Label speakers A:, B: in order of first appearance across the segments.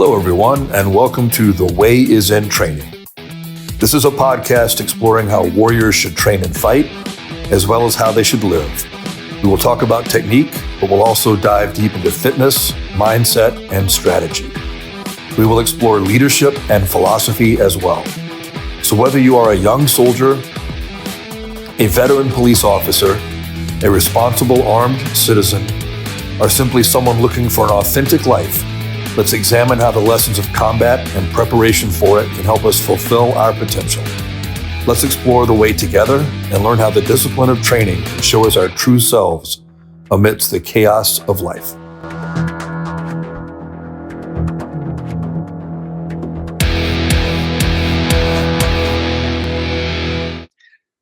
A: Hello, everyone, and welcome to The Way is in Training. This is a podcast exploring how warriors should train and fight, as well as how they should live. We will talk about technique, but we'll also dive deep into fitness, mindset, and strategy. We will explore leadership and philosophy as well. So whether you are a young soldier, a veteran police officer, a responsible armed citizen, or simply someone looking for an authentic life, let's examine how the lessons of combat and preparation for it can help us fulfill our potential. Let's explore the way together and learn how the discipline of training can show us our true selves amidst the chaos of life.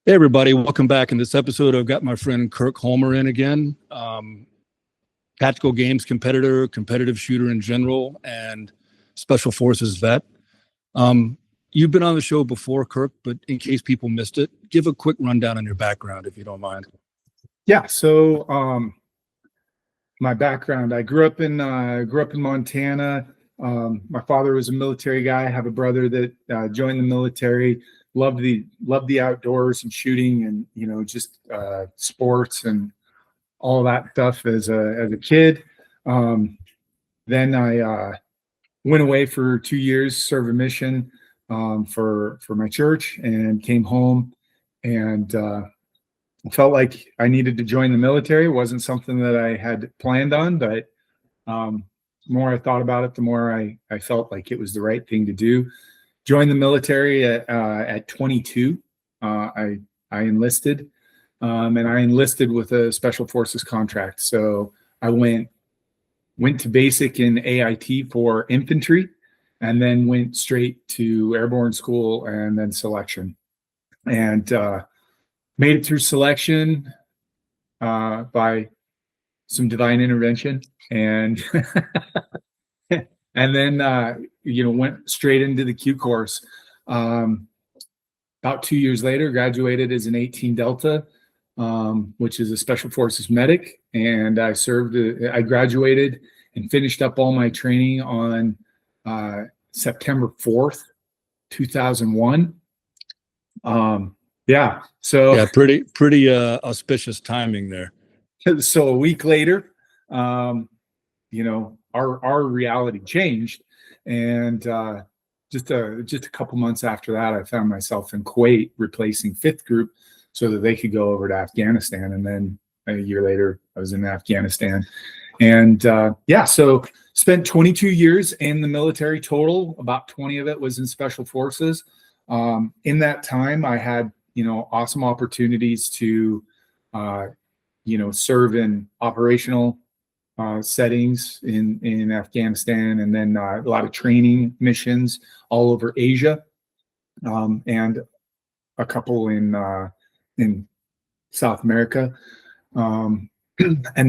B: Hey everybody, welcome back. In this episode, I've got my friend Kirk Holmer in again. Tactical games competitor, competitive shooter in general, and special forces vet. You've been on the show before, Kirk, but in case people missed it, give a quick rundown on your background, if you don't mind.
C: Yeah. So my background, I grew up in Montana. My father was a military guy. I have a brother that joined the military. Loved the outdoors and shooting and just sports and all that stuff as a kid. Then I went away for 2 years, served a mission for my church, and came home and felt like I needed to join the military. It wasn't something that I had planned on, but the more I thought about it, the more I felt like it was the right thing to do. Joined the military at 22. I enlisted. And I enlisted with a special forces contract. So I went to basic in AIT for infantry, and then went straight to airborne school and then selection, and made it through selection by some divine intervention, and and then went straight into the Q course. About 2 years later, graduated as an 18 Delta. Which is a special forces medic, and I graduated and finished up all my training on September 4th, 2001.
B: Pretty auspicious timing there.
C: So a week later, our reality changed, and just a couple months after that, I found myself in Kuwait replacing 5th Group, so that they could go over to Afghanistan. And then a year later, I was in Afghanistan. And so spent 22 years in the military total. About 20 of it was in special forces. In that time, I had, awesome opportunities to, serve in operational settings in Afghanistan, and then a lot of training missions all over Asia, and a couple in South America. And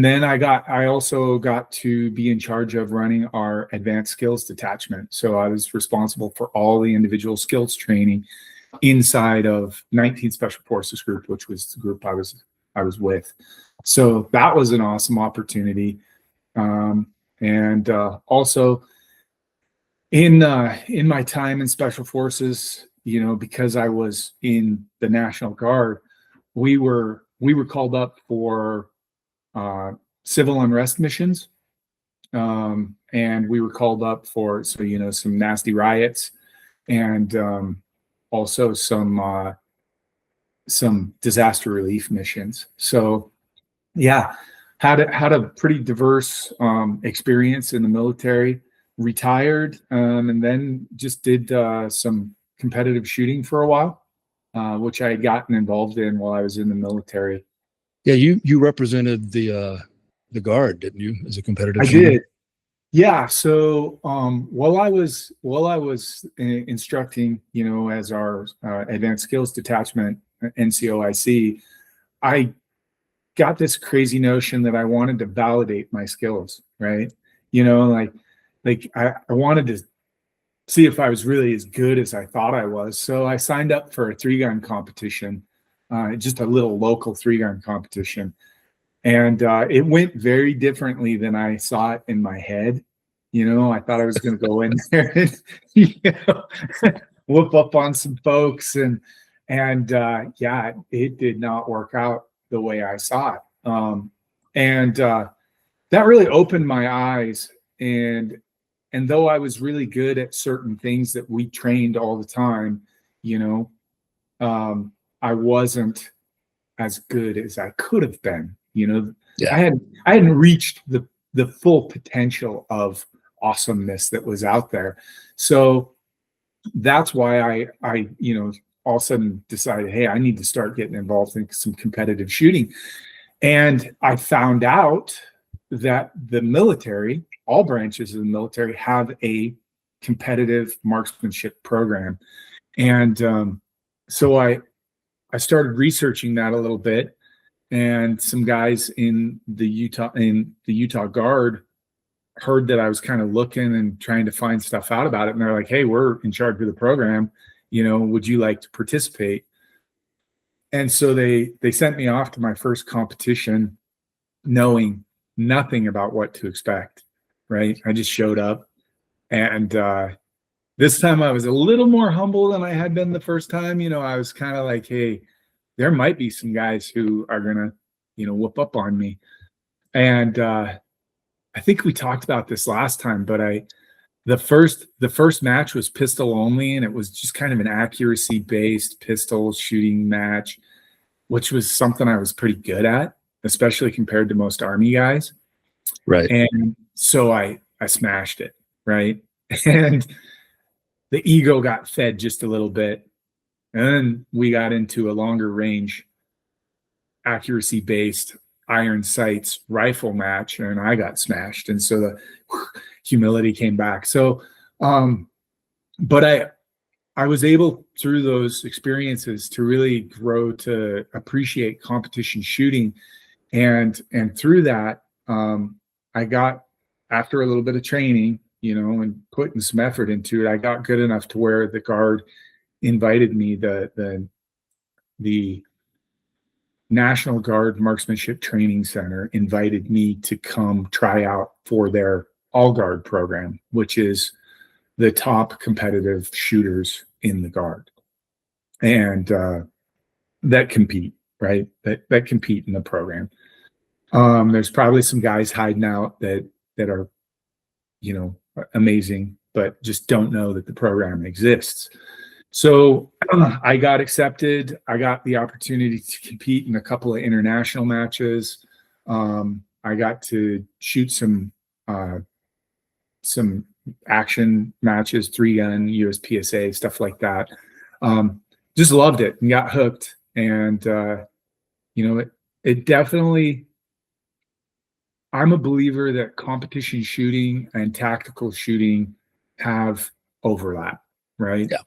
C: then I also got to be in charge of running our advanced skills detachment. So I was responsible for all the individual skills training inside of 19th Special Forces Group, which was the group I was with. So that was an awesome opportunity. And also in my time in Special Forces, because I was in the National Guard, we were called up for civil unrest missions, and we were called up for some nasty riots, and also some disaster relief missions. So yeah, had a pretty diverse experience in the military. Retired, and then just did some competitive shooting for a while, which I had gotten involved in while I was in the military.
B: Yeah, you represented the Guard, didn't you, as a competitive shooter?
C: I did. Yeah. So while I was instructing, as our advanced skills detachment NCOIC, I got this crazy notion that I wanted to validate my skills, right? I wanted to see if I was really as good as I thought I was. So I signed up for a 3-gun competition, just a little local 3-gun competition. And it went very differently than I saw it in my head. I thought I was going to go in there and, whoop up on some folks. Yeah, it did not work out the way I saw it. That really opened my eyes. And though I was really good at certain things that we trained all the time, I wasn't as good as I could have been.
B: Yeah.
C: I hadn't reached the full potential of awesomeness that was out there. So that's why I all of a sudden decided, hey, I need to start getting involved in some competitive shooting. And I found out that the military, all branches of the military, have a competitive marksmanship program. And so I started researching that a little bit, and some guys in the Utah Guard heard that I was kind of looking and trying to find stuff out about it. And they're like, hey, we're in charge of the program. Would you like to participate? And so they sent me off to my first competition, knowing nothing about what to expect, right? I just showed up. And this time I was a little more humble than I had been the first time. I was kind of like, hey, there might be some guys who are going to, whoop up on me. And I think we talked about this last time, but the first match was pistol only, and it was just kind of an accuracy based pistol shooting match, which was something I was pretty good at, especially compared to most Army guys.
B: Right.
C: And so I smashed it, right? And the ego got fed just a little bit. And then we got into a longer range, accuracy based iron sights rifle match, and I got smashed. And so the humility came back. So, but I was able through those experiences to really grow to appreciate competition shooting. And through that, I got, after a little bit of training, and putting some effort into it, I got good enough to where the Guard invited me, the National Guard Marksmanship Training Center invited me to come try out for their All Guard program, which is the top competitive shooters in the Guard, and that compete, right? That compete in the program. There's probably some guys hiding out that are, amazing, but just don't know that the program exists. So I got accepted. I got the opportunity to compete in a couple of international matches. I got to shoot some action matches, 3-gun, USPSA, stuff like that. Just loved it and got hooked. And, it definitely, I'm a believer that competition shooting and tactical shooting have overlap, right?
B: Yeah.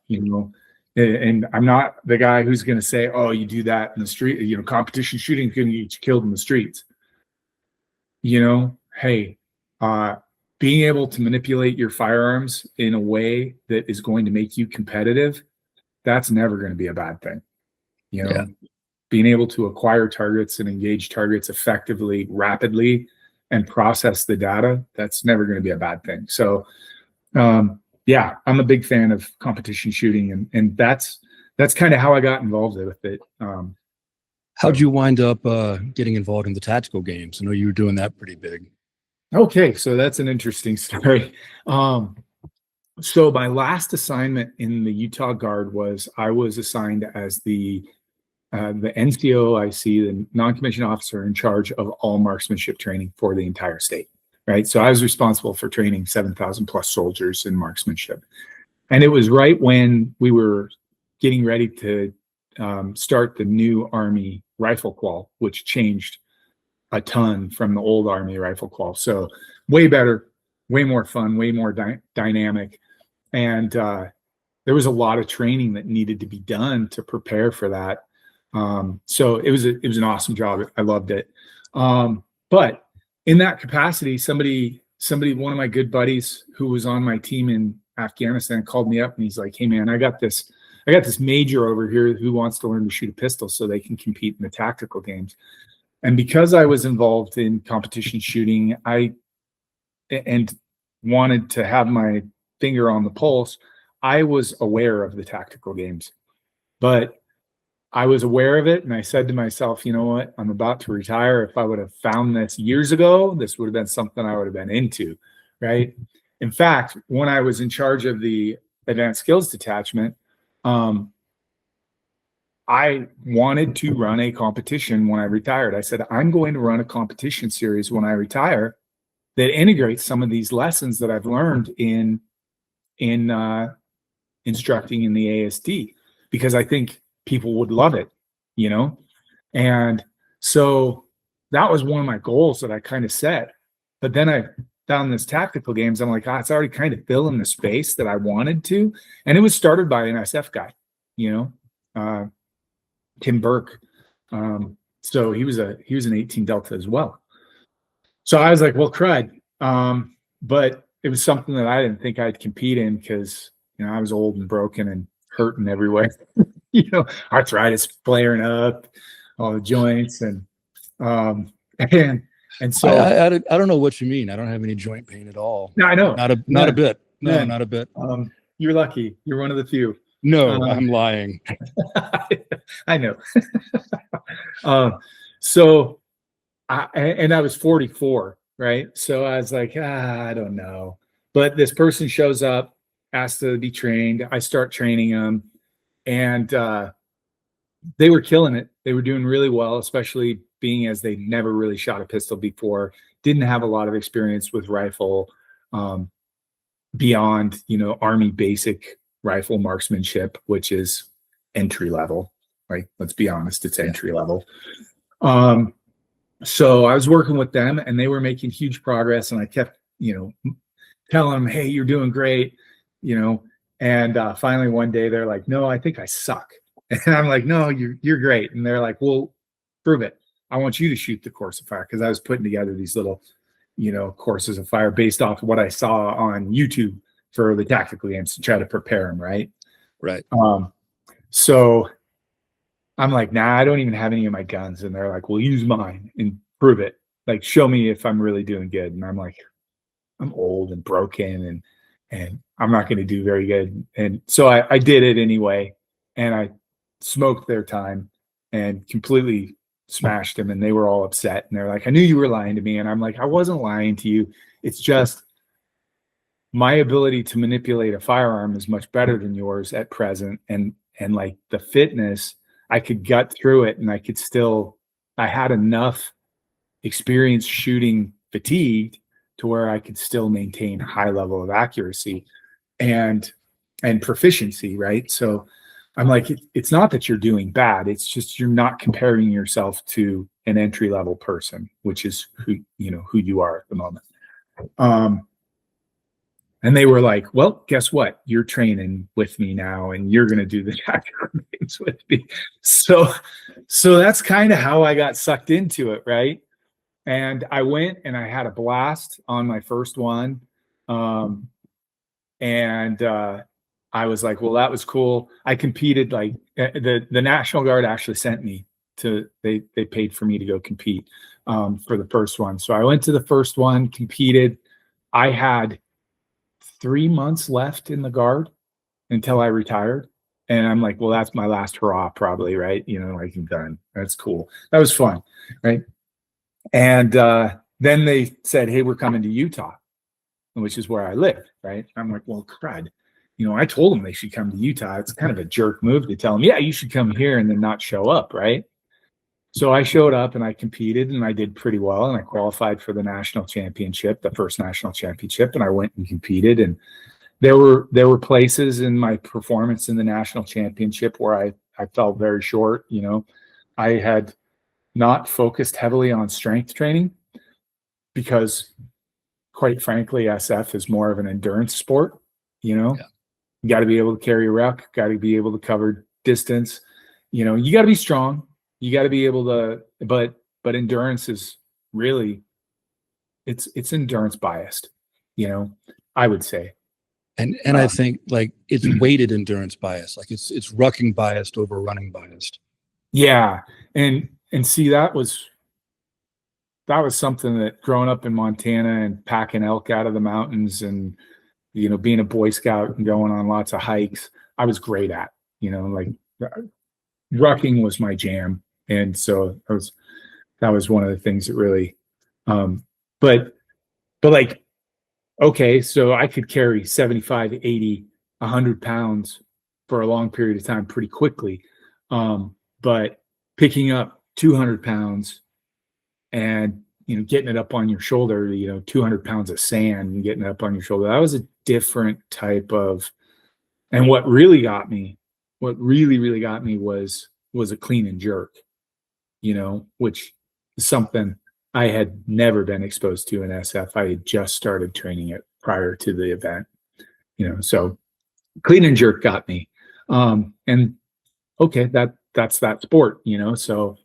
C: And I'm not the guy who's going to say, oh, you do that in the street, competition shooting is going to get you killed in the streets. Hey, being able to manipulate your firearms in a way that is going to make you competitive, that's never going to be a bad thing.
B: Yeah.
C: Being able to acquire targets and engage targets effectively, rapidly, and process the data, that's never going to be a bad thing. So, yeah, I'm a big fan of competition shooting, and that's kind of how I got involved with it.
B: How'd you wind up getting involved in the tactical games? I know you were doing that pretty big.
C: Okay, so that's an interesting story. So my last assignment in the Utah Guard was I was assigned as the NCOIC, the non-commissioned officer in charge of all marksmanship training for the entire state, right? So I was responsible for training 7,000 plus soldiers in marksmanship. And it was right when we were getting ready to start the new Army rifle qual, which changed a ton from the old Army rifle qual. So way better, way more fun, way more dynamic. And there was a lot of training that needed to be done to prepare for that. So it was an awesome job. I loved it. But in that capacity, somebody, one of my good buddies who was on my team in Afghanistan called me up and he's like, hey man, I got this major over here who wants to learn to shoot a pistol so they can compete in the tactical games. And because I was involved in competition shooting, and wanted to have my finger on the pulse, I was aware of the tactical games, but I was aware of it. And I said to myself, you know what, I'm about to retire. If I would have found this years ago, this would have been something I would have been into. Right. In fact, when I was in charge of the advanced skills detachment, I wanted to run a competition when I retired. I said, I'm going to run a competition series when I retire that integrates some of these lessons that I've learned in instructing in the ASD, because I think people would love it, you know? And so that was one of my goals that I kind of set. But then I found this tactical games. I'm like, it's already kind of filling the space that I wanted to. And it was started by an SF guy, you know, Tim Burke. So he was an 18 Delta as well. So I was like, well, crud. But it was something that I didn't think I'd compete in because, you know, I was old and broken and hurting everywhere. You know, arthritis flaring up, all the joints, and so
B: I don't know what you mean. I don't have any joint pain at all.
C: No, I know.
B: Not a bit. No,
C: Man.
B: Not a bit.
C: You're lucky. You're one of the few.
B: No, I'm lying.
C: I know. So I was 44, right? So I was like, I don't know. But this person shows up, asks to be trained. I start training them, and they were killing it. They were doing really well, especially being as they never really shot a pistol before, didn't have a lot of experience with rifle beyond, you know, Army basic rifle marksmanship, which is entry level, right? Let's be honest, it's entry level. So I was working with them and they were making huge progress, and I kept, you know, telling them, hey, you're doing great, you know, and finally one day they're like, no, I think I suck. And I'm like, no, you're great. And they're like, well, prove it. I want you to shoot the course of fire, because I was putting together these little, you know, courses of fire based off of what I saw on YouTube for the tactical games to try to prepare them, right?
B: Right.
C: So I'm like, nah, I don't even have any of my guns. And they're like, well, use mine and prove it. Like, show me if I'm really doing good. And I'm like, I'm old and broken and I'm not going to do very good. And so I did it anyway. And I smoked their time and completely smashed them. And they were all upset. And they're like, I knew you were lying to me. And I'm like, I wasn't lying to you. It's just my ability to manipulate a firearm is much better than yours at present. And like the fitness, I could gut through it, and I had enough experience shooting fatigued to where I could still maintain high level of accuracy and proficiency, right? So I'm like, it's not that you're doing bad. It's just you're not comparing yourself to an entry level person, which is who you are at the moment. And they were like, well, guess what? You're training with me now, and you're going to do the tactical games with me. So that's kind of how I got sucked into it, right? And I went and I had a blast on my first one. And I was like, well, that was cool. I competed, like the National Guard actually sent me they paid for me to go compete for the first one. So I went to the first one, competed. I had 3 months left in the Guard until I retired. And I'm like, well, that's my last hurrah, probably, right? You know, like, I'm done. That's cool. That was fun, right? And then they said, hey, we're coming to Utah, which is where I live, right? I'm like, well, crud. You know, I told them they should come to Utah. It's kind of a jerk move to tell them, yeah, you should come here and then not show up, right? So I showed up and I competed and I did pretty well, and I qualified for the national championship, the first national championship, and I went and competed. And there were places in my performance in the national championship where I fell very short. You know, I had not focused heavily on strength training because, quite frankly, SF is more of an endurance sport. You know, You got to be able to carry a ruck, got to be able to cover distance. You know, you got to be strong. You got to be able to, but endurance is really, it's endurance biased, you know, I would say.
B: And I think like it's weighted endurance bias, like it's rucking biased over running biased.
C: Yeah. And see, that was was something that growing up in Montana and packing elk out of the mountains and, being a Boy Scout and going on lots of hikes, I was great at, like rucking was my jam. And so that was one of the things that really, but like, okay, so I could carry 75, 80, 100 pounds for a long period of time pretty quickly. But picking up 200 pounds and, getting it up on your shoulder, 200 pounds of sand and getting it up on your shoulder, that was a different type of, and what really got me was a clean and jerk, which is something I had never been exposed to in SF. I had just started training it prior to the event, so clean and jerk got me. And okay, that's that sport, so,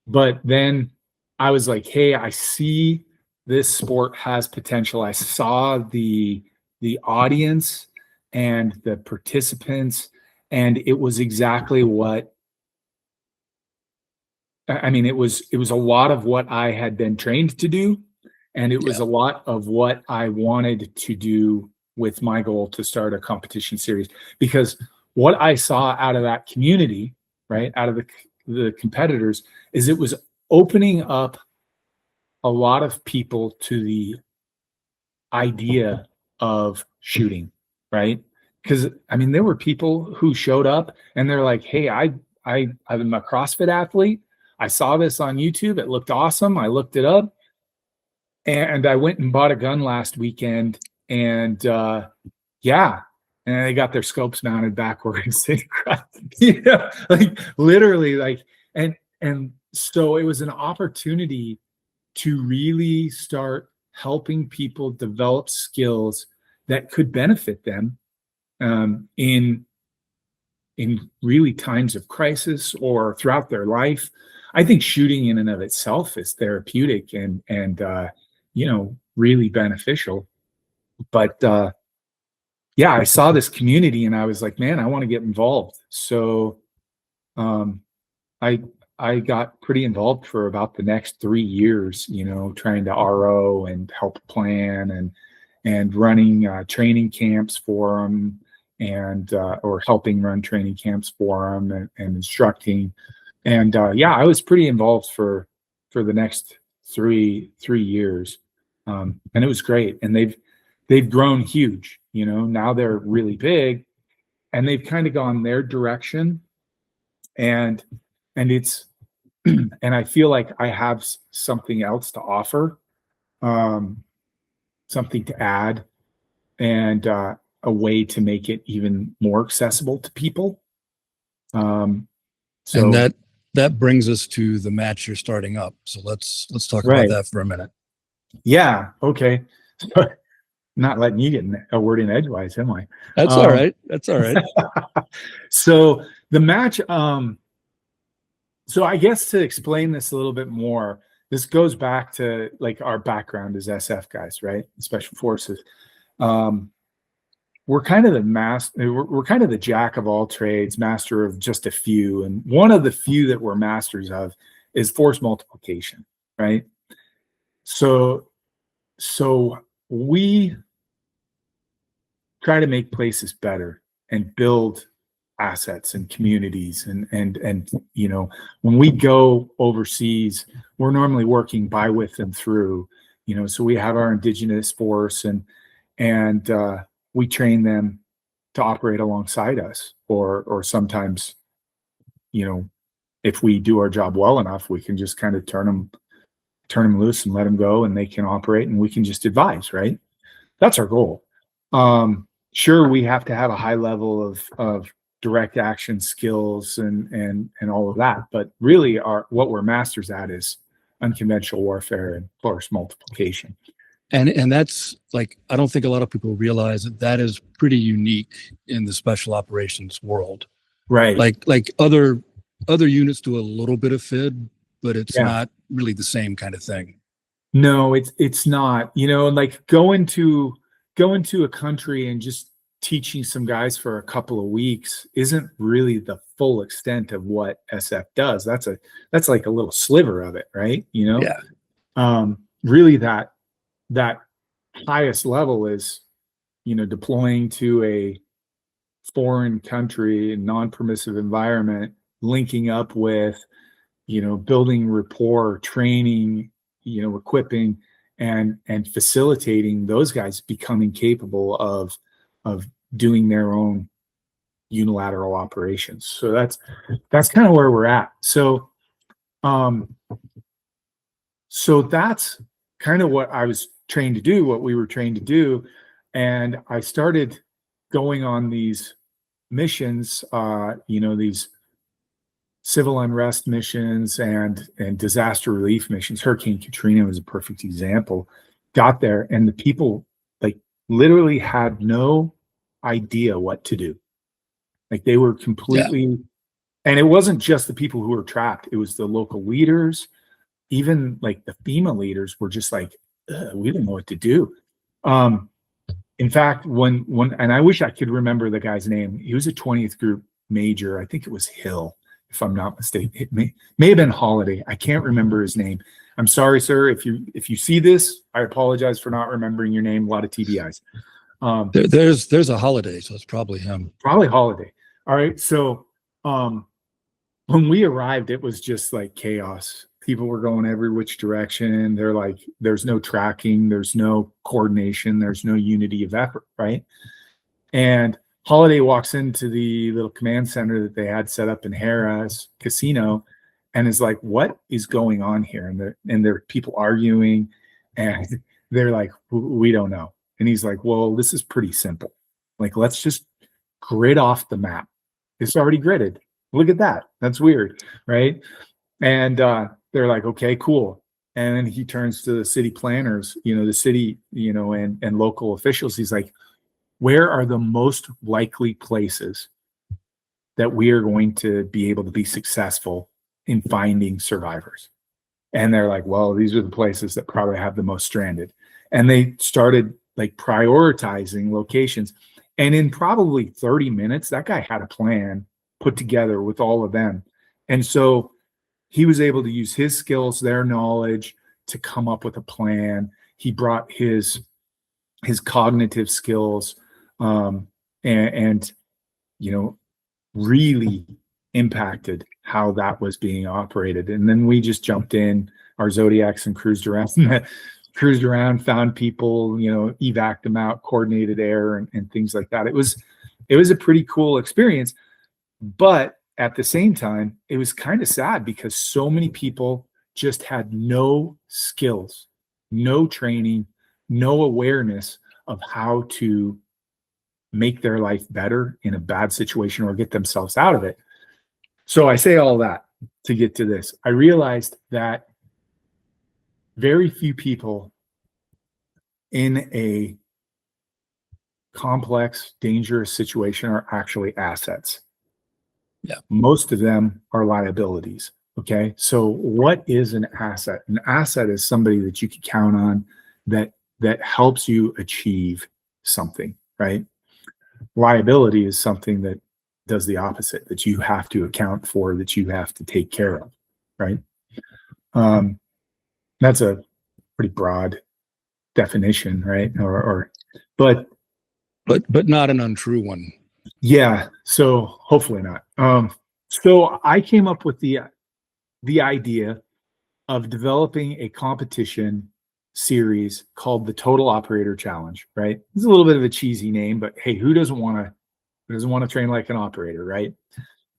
C: but then I was like, hey, I see this sport has potential. I saw the audience and the participants, and it was exactly what, I mean, it was a lot of what I had been trained to do. And it was a lot of what I wanted to do with my goal to start a competition series, because what I saw out of that community, right, out of the competitors, is it was opening up a lot of people to the idea of shooting, right? Because I mean, there were people who showed up and they're like, hey, I'm a CrossFit athlete. I saw this on YouTube. It looked awesome. I looked it up. And I went and bought a gun last weekend, and and they got their scopes mounted backwards, like literally, like, and so it was an opportunity to really start helping people develop skills that could benefit them in really times of crisis or throughout their life. I think shooting in and of itself is therapeutic and really beneficial. But I saw this community and I was like, man, I want to get involved. So I got pretty involved for about the next 3 years, trying to RO and help plan and running training camps for them, and or helping run training camps for them and instructing. And I was pretty involved for the next three years. And it was great. And they've grown huge, now they're really big, and they've kind of gone their direction. And it's, and I feel like I have something else to offer, something to add, and a way to make it even more accessible to people.
B: And that brings us to the match you're starting up. So let's talk
C: Right.
B: about that for a minute.
C: Yeah. Okay. Not letting you get a word in edgewise, am I?
B: That's all right. That's all right.
C: So the match, so I guess to explain this a little bit more, this goes back to like our background as SF guys, right? Special Forces. We're kind of we're kind of the jack of all trades, master of just a few. And one of the few that we're masters of is force multiplication, right? So we try to make places better and build assets and communities, and when we go overseas, we're normally working by, with, and through, so we have our indigenous force, and we train them to operate alongside us, or sometimes, if we do our job well enough, we can just kind of turn them loose and let them go, and they can operate, and we can just advise, right? That's our goal. Sure, we have to have a high level of direct action skills and all of that, but really what we're masters at is unconventional warfare and force multiplication.
B: And that's like, I don't think a lot of people realize that is pretty unique in the special operations world.
C: Right.
B: Like other units do a little bit of FID, but it's not really the same kind of thing.
C: No, it's not. Like going to a country and just teaching some guys for a couple of weeks isn't really the full extent of what SF does. That's like a little sliver of it, right?
B: Yeah.
C: Really that highest level is, deploying to a foreign country, non-permissive environment, linking up with, building rapport, training, equipping and facilitating those guys becoming capable of doing their own unilateral operations. So that's kind of where we're at. So that's kind of what I was trained to do, what we were trained to do. And I started going on these missions, these civil unrest missions and disaster relief missions. Hurricane Katrina was a perfect example. Got there and the people like literally had no idea what to do. Like they were completely, and it wasn't just the people who were trapped. It was the local leaders, even like the FEMA leaders were just like, we didn't know what to do. In fact, when and I wish I could remember the guy's name. He was a 20th group major. I think it was Hill, if I'm not mistaken. It may have been Holiday. I can't remember his name. I'm sorry, sir. If you see this, I apologize for not remembering your name. A lot of TBIs.
B: There's a Holiday, so it's probably him.
C: Probably Holiday. All right. So when we arrived, it was just like chaos. People were going every which direction. They're like, there's no tracking, there's no coordination, there's no unity of effort, right? And Holiday walks into the little command center that they had set up in Harrah's casino and is like, what is going on here? And there are people arguing and they're like, we don't know. And he's like, well, this is pretty simple. Like, let's just grid off the map. It's already gridded. Look at that. That's weird, right? And they're like, okay, cool. And then he turns to the city planners, the city, and local officials. He's like, where are the most likely places that we are going to be able to be successful in finding survivors? And they're like, well, these are the places that probably have the most stranded. And they started like prioritizing locations. And in probably 30 minutes, that guy had a plan put together with all of them. And so he was able to use his skills, their knowledge to come up with a plan. He brought his cognitive skills and really impacted how that was being operated. And then we just jumped in our Zodiacs and cruised around, found people, evac'd them out, coordinated air and things like that. It was a pretty cool experience, but at the same time, it was kind of sad because so many people just had no skills, no training, no awareness of how to make their life better in a bad situation or get themselves out of it. So I say all that to get to this. I realized that very few people in a complex, dangerous situation are actually assets.
B: Yeah.
C: Most of them are liabilities. Okay. So what is an asset? An asset is somebody that you can count on that helps you achieve something, right? Liability is something that does the opposite, that you have to account for, that you have to take care of, right? That's a pretty broad definition, right? But
B: not an untrue one.
C: Yeah, so hopefully not. So I came up with the idea of developing a competition series called the Total Operator Challenge, right? It's a little bit of a cheesy name, but hey, who doesn't want to train like an operator, right?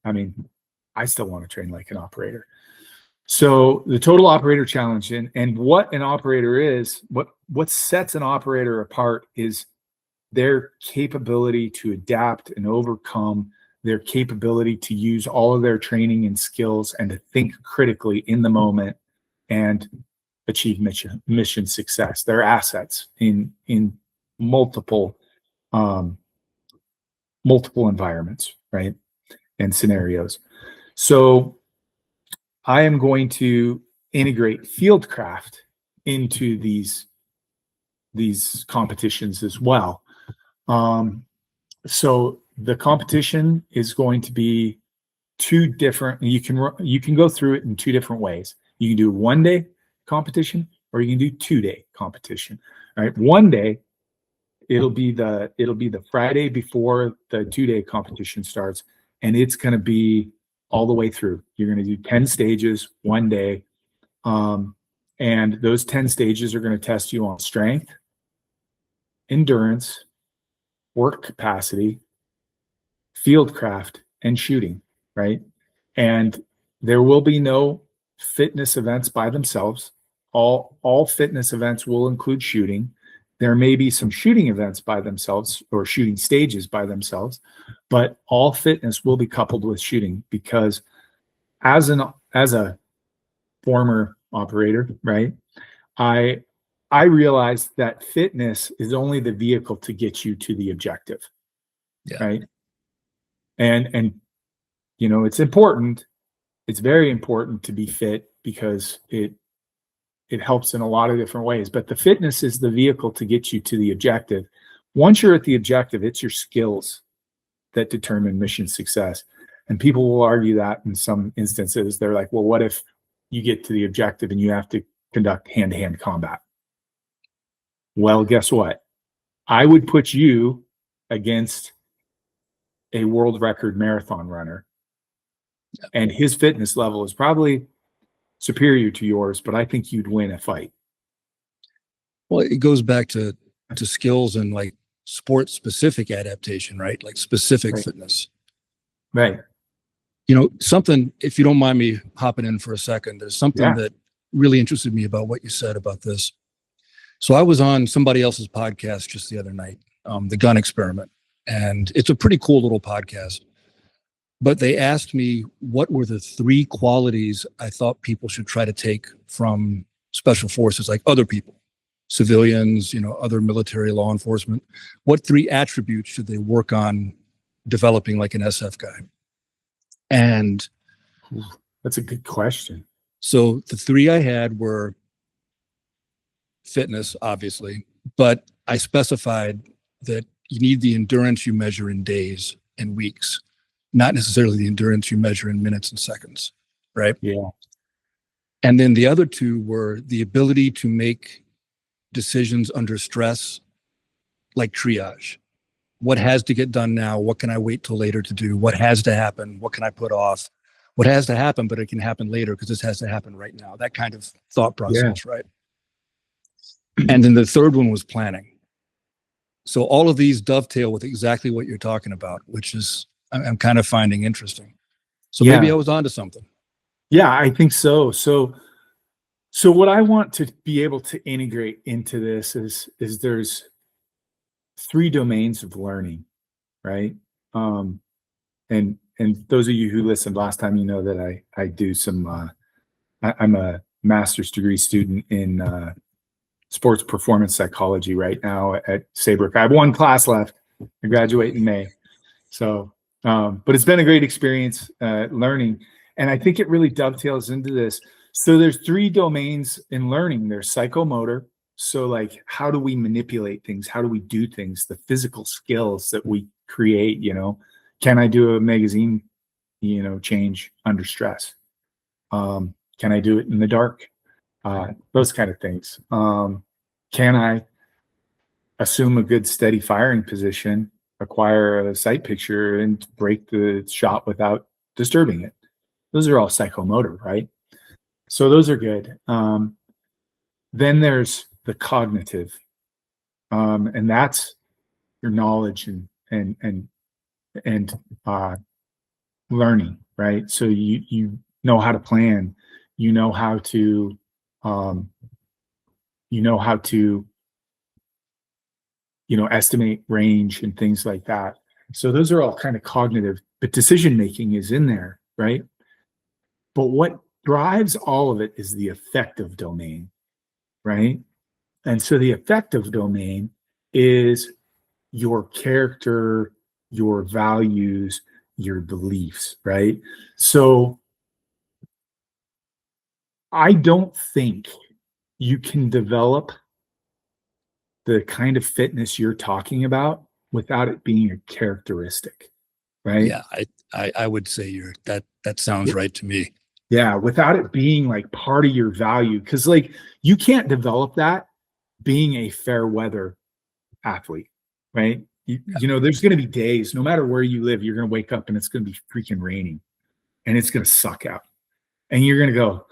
C: I mean, I still want to train like an operator. So the Total Operator Challenge and what an operator is, what sets an operator apart is their capability to adapt and overcome, their capability to use all of their training and skills and to think critically in the moment and achieve mission success. They're assets in multiple environments, right? And scenarios. So I am going to integrate Fieldcraft into these competitions as well. So the competition is going to be two different, you can go through it in two different ways. You can do 1 day competition, or you can do 2 day competition. All right. 1 day, it'll be the Friday before the 2 day competition starts, and it's going to be all the way through. You're going to do 10 stages 1 day. And those 10 stages are going to test you on strength, endurance, work capacity, fieldcraft, and shooting, right? And there will be no fitness events by themselves. All fitness events will include shooting. There may be some shooting events by themselves or shooting stages by themselves, but all fitness will be coupled with shooting, because as a former operator, right, I realized that fitness is only the vehicle to get you to the objective.
B: Yeah.
C: Right. And it's important. It's very important to be fit, because it helps in a lot of different ways. But the fitness is the vehicle to get you to the objective. Once you're at the objective, it's your skills that determine mission success. And people will argue that in some instances. They're like, well, what if you get to the objective and you have to conduct hand-to-hand combat? Well, guess what? I would put you against a world record marathon runner, and his fitness level is probably superior to yours, but I think you'd win a fight.
B: Well, it goes back to skills and like sport specific adaptation, right? Like specific fitness.
C: Right.
B: Something, if you don't mind me hopping in for a second, there's something that really interested me about what you said about this. So I was on somebody else's podcast just the other night, The Gun Experiment, and it's a pretty cool little podcast. But they asked me what were the 3 qualities I thought people should try to take from special forces, like other people, civilians, other military, law enforcement. What 3 attributes should they work on developing like an SF guy? And
C: that's a good question.
B: So the 3 I had were fitness, obviously, but I specified that you need the endurance you measure in days and weeks, not necessarily the endurance you measure in minutes and seconds, right?
C: Yeah.
B: And then the other 2 were the ability to make decisions under stress, like triage. What has to get done now? What can I wait till later to do? What has to happen? What can I put off? What has to happen, but it can happen later because this has to happen right now. That kind of thought process, right? And then the 3rd one was planning. So all of these dovetail with exactly what you're talking about, which is I'm kind of finding interesting. So maybe I was onto something.
C: Yeah, I think so. So what I want to be able to integrate into this is there's 3 domains of learning, right? And those of you who listened last time, that I do some. I'm a master's degree student in sports performance psychology right now at Saybrook. I have 1 class left. I graduate in May. So, but it's been a great experience learning, and I think it really dovetails into this. So there's 3 domains in learning. There's psychomotor. So like, how do we manipulate things? How do we do things? The physical skills that we create, can I do a magazine, change under stress? Can I do it in the dark? Those kind of things. Can I assume a good steady firing position, acquire a sight picture, and break the shot without disturbing it? Those are all psychomotor, right? So those are good. Then there's the cognitive, and that's your knowledge and learning, right? So you know how to plan, you know how to estimate range and things like that. So those are all kind of cognitive, but decision making is in there, right? But what drives all of it is the affective domain, right? And so the affective domain is your character, your values, your beliefs, right? So I don't think you can develop the kind of fitness you're talking about without it being a characteristic, right?
B: Yeah, I would say that sounds right to me.
C: Yeah, without it being like part of your value, because like you can't develop that being a fair weather athlete, right? You know, there's going to be days, no matter where you live, you're going to wake up and it's going to be freaking raining and it's going to suck out. And you're going to go,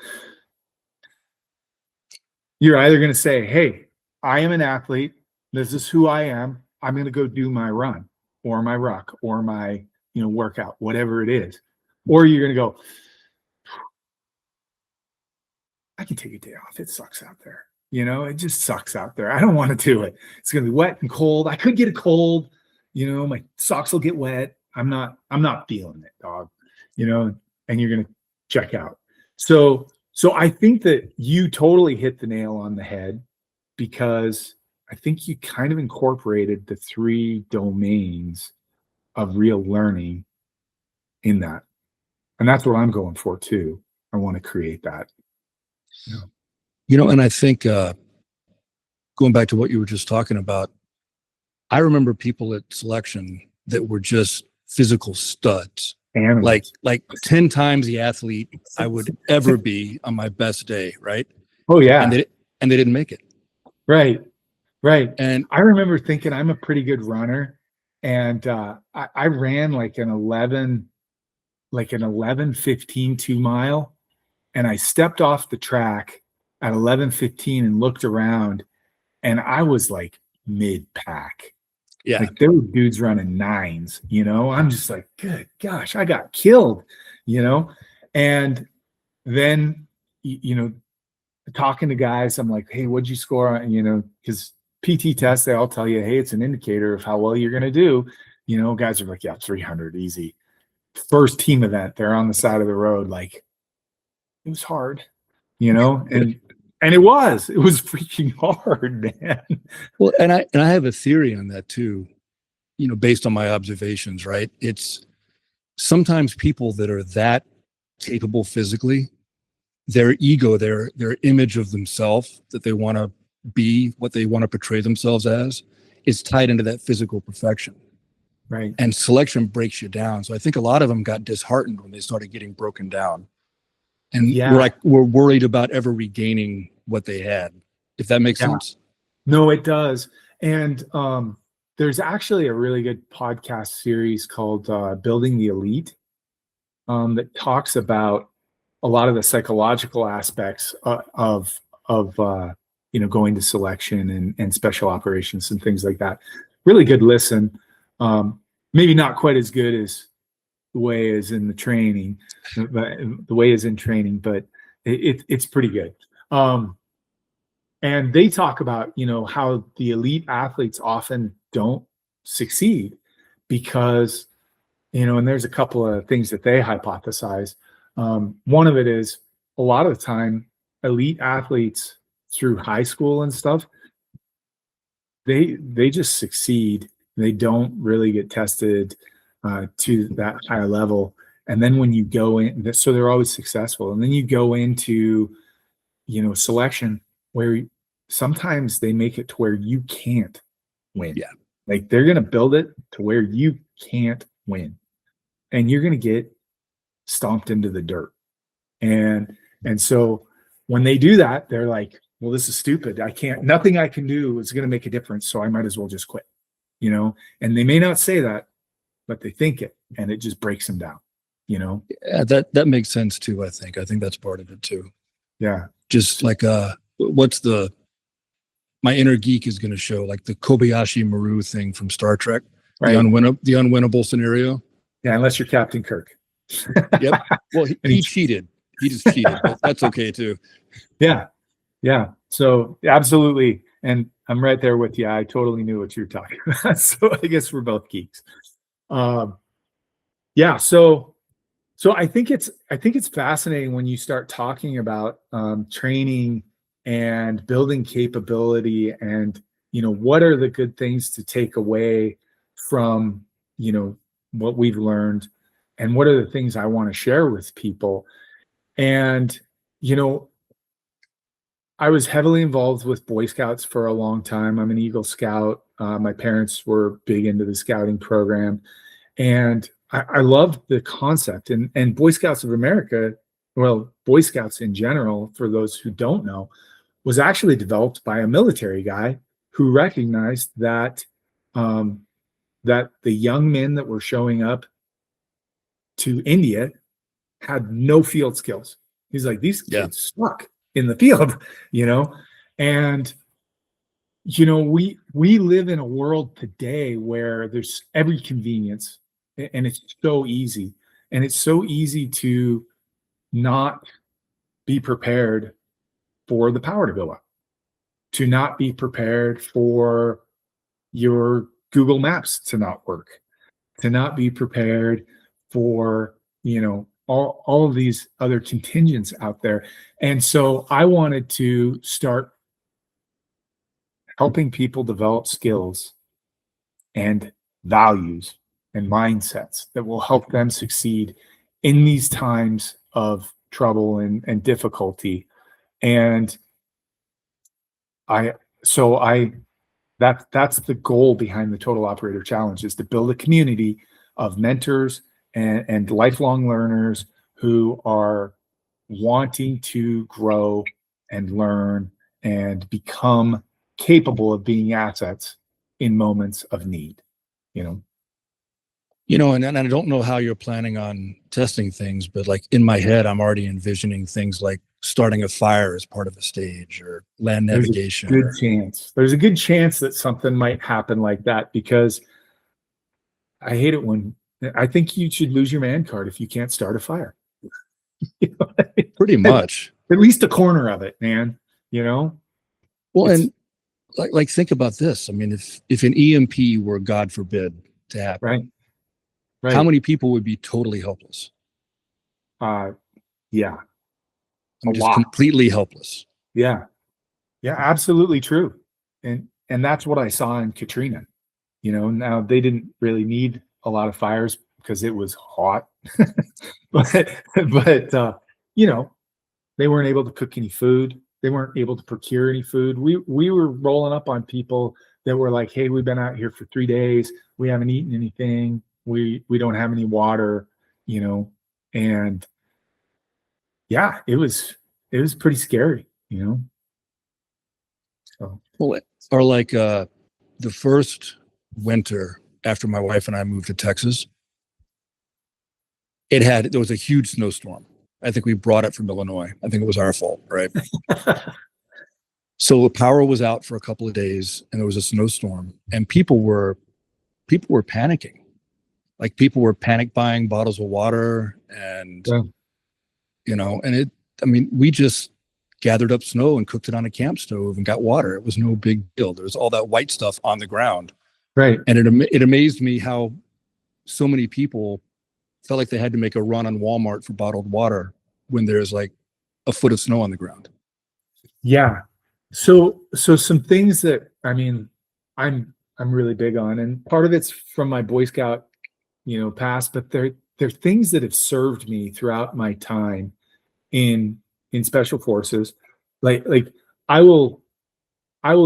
C: you're either going to say, hey, I am an athlete. This is who I am. I'm going to go do my run or my ruck or my, workout, whatever it is. Or you're going to go, I can take a day off. It sucks out there. It just sucks out there. I don't want to do it. It's going to be wet and cold. I could get a cold, my socks will get wet. I'm not feeling it, dog, and you're going to check out. So I think that you totally hit the nail on the head, because I think you kind of incorporated the 3 domains of real learning in that. And that's what I'm going for too. I want to create that.
B: And I think going back to what you were just talking about, I remember people at selection that were just physical studs,
C: Animals.
B: like 10 times the athlete I would ever be on my best day, right?
C: Oh yeah,
B: and they didn't make it.
C: Right.
B: And
C: I remember thinking I'm a pretty good runner, and I ran like an 11:15 2-mile, and I stepped off the track at 11:15 and looked around, and I was like mid-pack.
B: Yeah.
C: Like there were dudes running 9s, I'm just like, good gosh, I got killed, and then, talking to guys, I'm like, hey, what'd you score on, because PT tests, they all tell you, hey, it's an indicator of how well you're going to do. Guys are like, yeah, 300 easy. First team event, they're on the side of the road. Like it was hard, and it was freaking hard, man.
B: Well, and I have a theory on that too, based on my observations, right? It's sometimes people that are that capable physically, their ego, their image of themselves that they want to be, what they want to portray themselves as, is tied into that physical perfection.
C: Right.
B: And selection breaks you down. So I think a lot of them got disheartened when they started getting broken down. And we're worried about ever regaining what they had, if that makes sense.
C: No, it does. And there's actually a really good podcast series called Building the Elite that talks about a lot of the psychological aspects of going to selection and special operations and things like that. Really good listen. Maybe not quite as good as the way is in the training, but the way is in training, but it's pretty good. And they talk about, how the elite athletes often don't succeed because, and there's a couple of things that they hypothesize. One of it is a lot of the time, elite athletes through high school and stuff, they just succeed. They don't really get tested to that higher level. And then when you go in, so they're always successful. And then you go into, selection where sometimes they make it to where you can't win.
B: Yeah.
C: Like they're going to build it to where you can't win. And you're going to get stomped into the dirt. And so when they do that, they're like, well, this is stupid. Nothing I can do is going to make a difference. So I might as well just quit, and they may not say that, but they think it, and it just breaks them down,
B: Yeah, that makes sense too. I think that's part of it too.
C: Yeah.
B: Just like, my inner geek is going to show, like the Kobayashi Maru thing from Star Trek, right? The unwinnable scenario.
C: Yeah. Unless you're Captain Kirk.
B: Yep. Well, he cheated. He just cheated, but that's okay too.
C: Yeah. Yeah. So absolutely. And I'm right there with you. I totally knew what you were talking about. So I guess we're both geeks. Yeah. So I think it's fascinating when you start talking about training and building capability and, what are the good things to take away from, what we've learned, and what are the things I want to share with people. And, I was heavily involved with Boy Scouts for a long time. I'm an Eagle Scout. My parents were big into the scouting program. And I loved the concept, and Boy Scouts of America, well, Boy Scouts in general, for those who don't know, was actually developed by a military guy who recognized that that the young men that were showing up to India had no field skills. He's like, these kids suck in the field, you know, and you know, we live in a world today where there's every convenience, and it's so easy, and it's so easy to not be prepared for the power to go up, to not be prepared for your Google Maps to not work, to not be prepared for, you know, all of these other contingents out there. And so I wanted to start helping people develop skills and values and mindsets that will help them succeed in these times of trouble and difficulty. And that's the goal behind the Total Operator Challenge, is to build a community of mentors and lifelong learners who are wanting to grow and learn and become capable of being assets in moments of need, you know.
B: You know, and I don't know how you're planning on testing things, but like in my head, I'm already envisioning things like starting a fire as part of a stage, or land navigation.
C: There's a good chance that something might happen like that, because I hate it when I think you should lose your man card if you can't start a fire. You know,
B: pretty much.
C: At least a corner of it, man. You know.
B: Well, and like think about this. I mean, if an EMP were, God forbid, to happen,
C: right,
B: how many people would be totally helpless?
C: Yeah,
B: just completely helpless.
C: Yeah, absolutely true. And that's what I saw in Katrina. You know, now they didn't really need a lot of fires because it was hot, but you know, they weren't able to cook any food. They weren't able to procure any food. We were rolling up on people that were like, "Hey, we've been out here for 3 days. We haven't eaten anything. We don't have any water," you know. And yeah, it was pretty scary, you know. So,
B: well, or like the first winter after my wife and I moved to Texas, there was a huge snowstorm. I think we brought it from Illinois. I think it was our fault, right? So the power was out for a couple of days, and there was a snowstorm, and people were panicking. Like, people were panic buying bottles of water, and you know, and we just gathered up snow and cooked it on a camp stove and got water. It was no big deal. There was all that white stuff on the ground.
C: Right.
B: And it amazed me how so many people felt like they had to make a run on Walmart for bottled water when there's like a foot of snow on the ground.
C: Yeah. So some things that, I mean, I'm really big on, and part of it's from my Boy Scout, you know, past, but they're things that have served me throughout my time in special forces. Like I will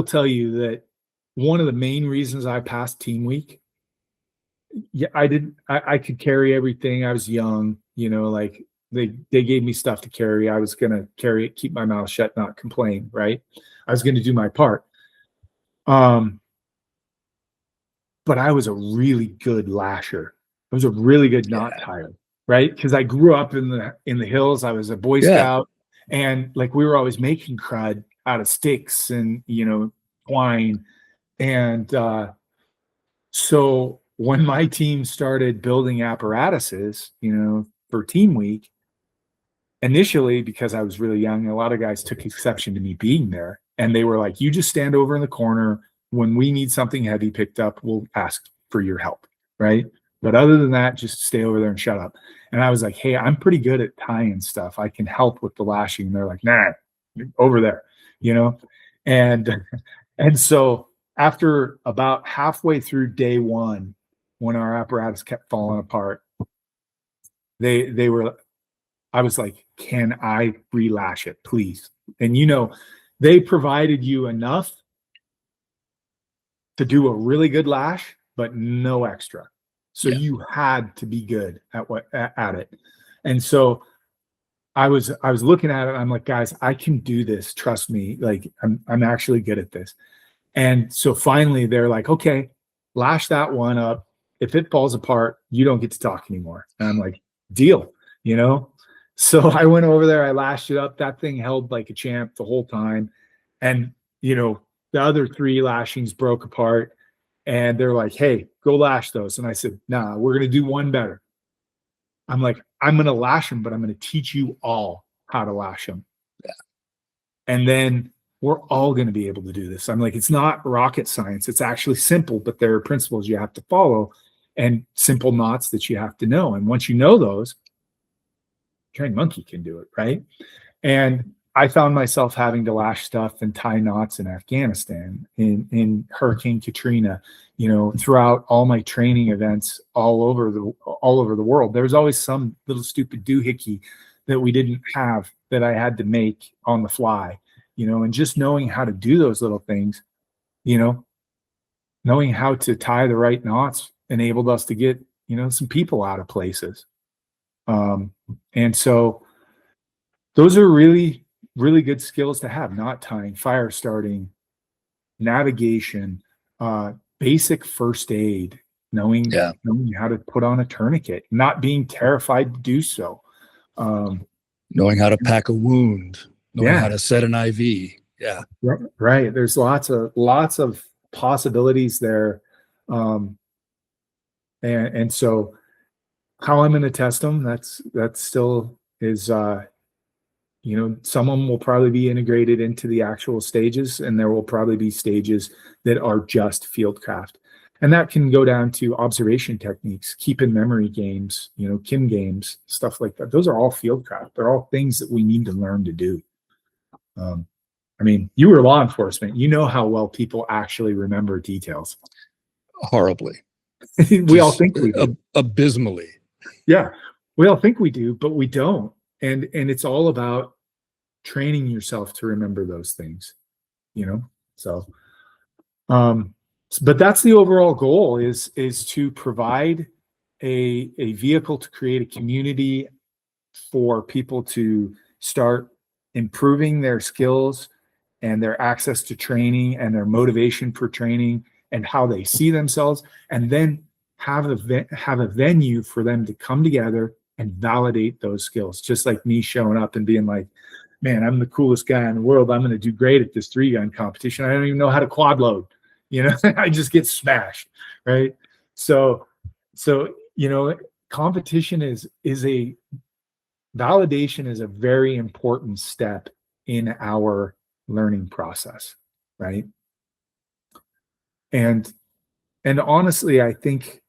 C: tell you that one of the main reasons I passed team week, I could carry everything. I was young, you know, like they gave me stuff to carry. I was going to carry it, keep my mouth shut, not complain. Right. I was going to do my part. But I was a really good lasher. I was a really good knot tire, right? Because I grew up in the hills. I was a Boy Scout, and like we were always making crud out of sticks and, you know, twine. And so when my team started building apparatuses, you know, for team week, initially, because I was really young, a lot of guys took exception to me being there, and they were like, "You just stand over in the corner. When we need something heavy picked up, we'll ask for your help, right? But other than that, just stay over there and shut up." And I was like, "Hey, I'm pretty good at tying stuff. I can help with the lashing." And they're like, "Nah, over there," you know? And so after about halfway through day one, when our apparatus kept falling apart, I was like, "Can I relash it, please?" And, you know, they provided you enough to do a really good lash, but no extra. So you had to be good at it. And so I was looking at it. I'm like, guys, I can do this. Trust me. Like I'm actually good at this. And so finally they're like, okay, lash that one up. If it falls apart, you don't get to talk anymore. And I'm like, deal, you know? So I went over there, I lashed it up. That thing held like a champ the whole time. And, you know, the other 3 lashings broke apart and they're like, hey, go lash those. And I said, nah, we're going to do one better. I'm like, I'm going to lash them, but I'm going to teach you all how to lash them.
B: Yeah.
C: And then we're all going to be able to do this. I'm like, it's not rocket science. It's actually simple, but there are principles you have to follow and simple knots that you have to know. And once you know those, trained monkey can do it, right? And I found myself having to lash stuff and tie knots in Afghanistan, in Hurricane Katrina, you know, throughout all my training events all over the world. There was always some little stupid doohickey that we didn't have that I had to make on the fly, you know, and just knowing how to do those little things, you know, knowing how to tie the right knots enabled us to get, you know, some people out of places. And so those are really, really good skills to have: knot tying, fire starting, navigation, basic first aid, knowing how to put on a tourniquet, not being terrified to do so.
B: Knowing how to pack a wound, knowing how to set an IV. Yeah.
C: Right. There's lots of possibilities there. And so how I'm going to test them, that's still is, you know, some of them will probably be integrated into the actual stages, and there will probably be stages that are just fieldcraft. And that can go down to observation techniques, keep in memory games, you know, Kim games, stuff like that. Those are all fieldcraft. They're all things that we need to learn to do. I mean, you were law enforcement. You know how well people actually remember details.
B: Horribly.
C: We all think we do.
B: Abysmally.
C: Yeah, we all think we do, but we don't. And it's all about training yourself to remember those things, you know? So, but that's the overall goal is to provide a vehicle to create a community for people to start improving their skills and their access to training and their motivation for training and how they see themselves, and then have a venue for them to come together and validate those skills. Just like me showing up and being like, man, I'm the coolest guy in the world. I'm going to do great at this 3-gun competition. I don't even know how to quad load. You know, I just get smashed. Right. So, you know, competition is a validation is a very important step in our learning process. Right. And honestly, I think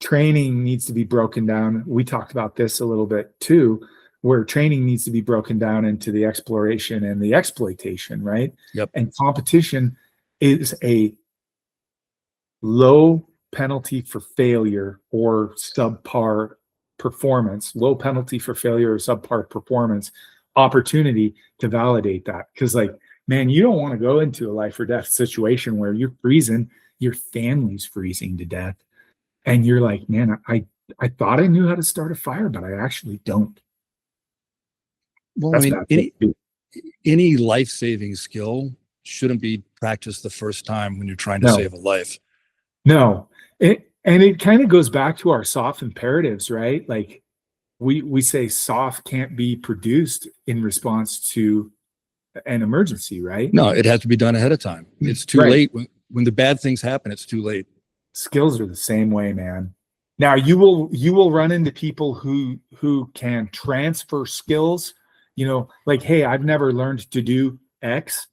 C: training needs to be broken down. We talked about this a little bit too, where training needs to be broken down into the exploration and the exploitation, right?
B: Yep.
C: And competition is a low penalty for failure or subpar performance, opportunity to validate that. Because like, man, you don't want to go into a life or death situation where you're freezing, your family's freezing to death. And you're like, man, I thought I knew how to start a fire, but I actually don't.
B: Well,
C: That's
B: I mean, any life-saving skill shouldn't be practiced the first time when you're trying to save a life.
C: No. And it kind of goes back to our soft imperatives, right? Like we say soft can't be produced in response to an emergency, right?
B: No, it has to be done ahead of time. It's too late. When the bad things happen, it's too late.
C: Skills are the same way, man. Now you will run into people who can transfer skills, you know, like, hey, I've never learned to do X,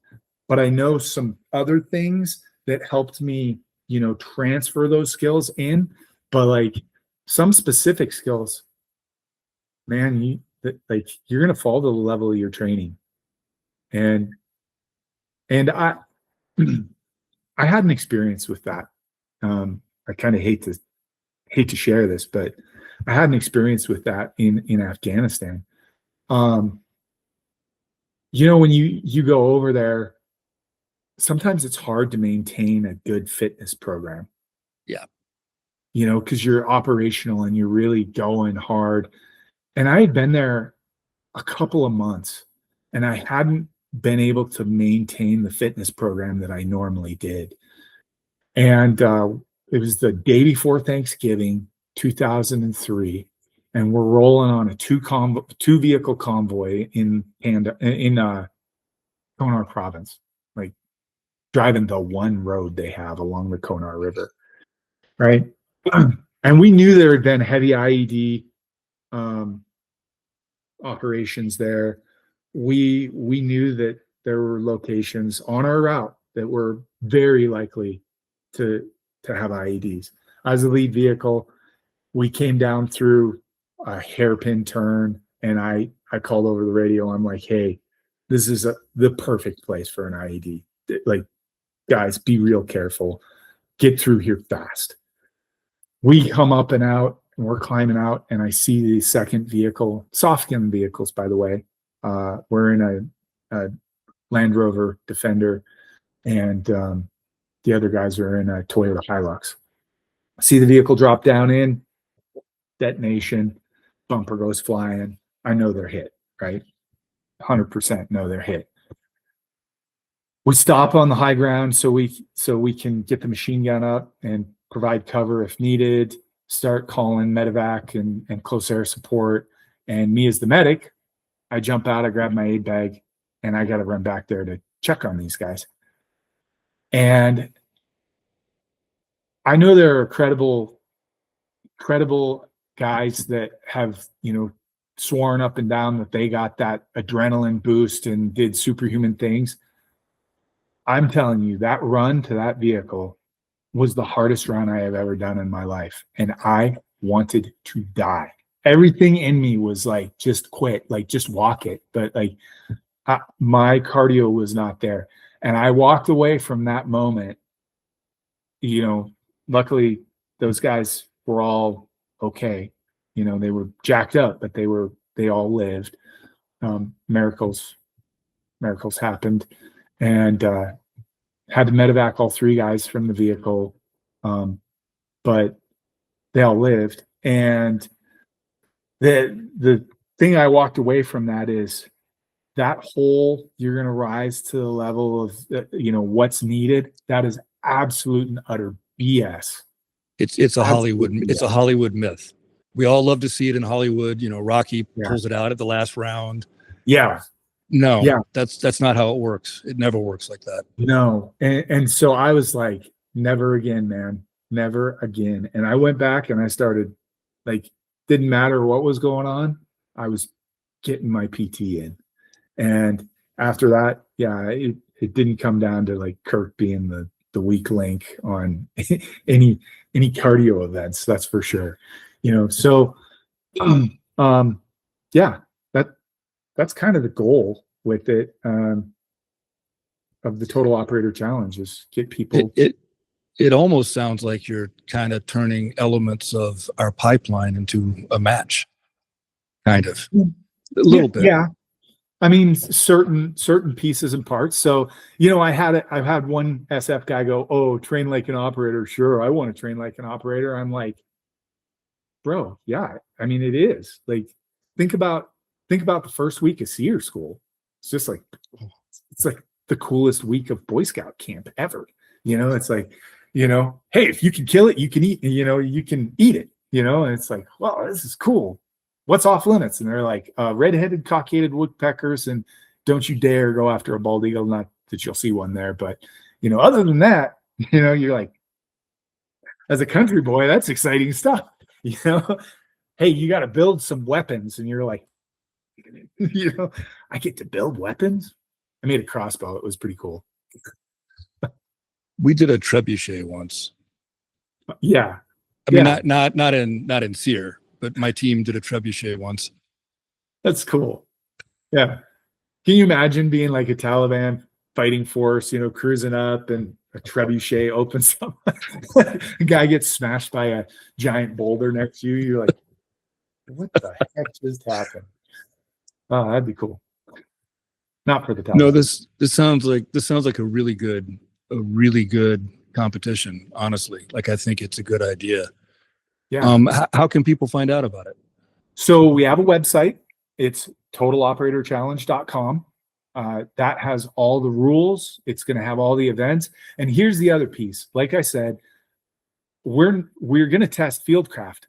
C: but I know some other things that helped me, you know, transfer those skills in. But like some specific skills, man, you're gonna fall to the level of your training. And I I had an experience with that. I kind of hate to share this, but I had an experience with that in Afghanistan. You know, when you go over there, sometimes it's hard to maintain a good fitness program.
B: Yeah.
C: because you're operational and you're really going hard. And I had been there a couple of months and I hadn't been able to maintain the fitness program that I normally did. And it was the day before Thanksgiving, 2003, and we're rolling on a two vehicle convoy in Konar province, like driving the one road they have along the Konar River, right? And we knew there had been heavy IED operations there. We knew that there were locations on our route that were very likely to have IEDs. As the lead vehicle, we came down through a hairpin turn, and I called over the radio. I'm like, hey, this is the perfect place for an IED. Like, guys, be real careful. Get through here fast. We come up and out, and we're climbing out, and I see the second vehicle, soft gun vehicles, by the way. We're in a Land Rover Defender, and the other guys are in a Toyota Hilux. See the vehicle drop down in, detonation, bumper goes flying. I know they're hit, right? 100% know they're hit. We stop on the high ground so we can get the machine gun up and provide cover if needed, start calling medevac and close air support. And me as the medic, I jump out, I grab my aid bag, and I got to run back there to check on these guys. And I know there are credible guys that have, sworn up and down that they got that adrenaline boost and did superhuman things. I'm telling you, that run to that vehicle was the hardest run I have ever done in my life. And I wanted to die. Everything in me was like, just quit, like just walk it. But like my cardio was not there. And I walked away from that moment. Luckily those guys were all okay. They were jacked up, but they all lived. Miracles happened, and had to medevac all three guys from the vehicle. But they all lived. And the thing I walked away from that is that whole, you're going to rise to the level of, what's needed. That is absolute and utter BS.
B: It's a Hollywood myth. We all love to see it in Hollywood. Rocky pulls it out at the last round.
C: Yeah.
B: No,
C: yeah.
B: That's not how it works. It never works like that.
C: No. And so I was like, never again, man, never again. And I went back and I started, like, didn't matter what was going on. I was getting my PT in. And after that, it didn't come down to like Kirk being the weak link on any cardio events. That's for sure. So, that's kind of the goal with it, of the Total Operator Challenge, is get people.
B: It almost sounds like you're kind of turning elements of our pipeline into a match, kind of a little bit.
C: Yeah. I mean, certain pieces and parts. So, I've had one SF guy go, "Oh, train like an operator." Sure, I want to train like an operator. I'm like, bro, yeah. I mean, it is like, think about the first week of SEER school. It's just like, it's like the coolest week of Boy Scout camp ever. It's like, hey, if you can kill it, you can eat. You can eat it. And it's like, well, this is cool. What's off limits? And they're like, red-headed cockaded woodpeckers, and don't you dare go after a bald eagle. Not that you'll see one there, but other than that, you're like, as a country boy, that's exciting stuff. Hey, you got to build some weapons, and you're like, I get to build weapons. I made a crossbow. It was pretty cool.
B: We did a trebuchet once.
C: Yeah,
B: I mean, not in SEER. But my team did a trebuchet once.
C: That's cool. Yeah. Can you imagine being like a Taliban fighting force, cruising up, and a trebuchet opens up? A guy gets smashed by a giant boulder next to you. You're like, what the heck just happened? Oh, that'd be cool. Not for the Taliban.
B: No, this sounds like a really good competition, honestly. Like, I think it's a good idea.
C: Yeah.
B: How can people find out about it?
C: So we have a website. It's totaloperatorchallenge.com. That has all the rules. It's going to have all the events. And here's the other piece. Like I said, we're going to test Fieldcraft,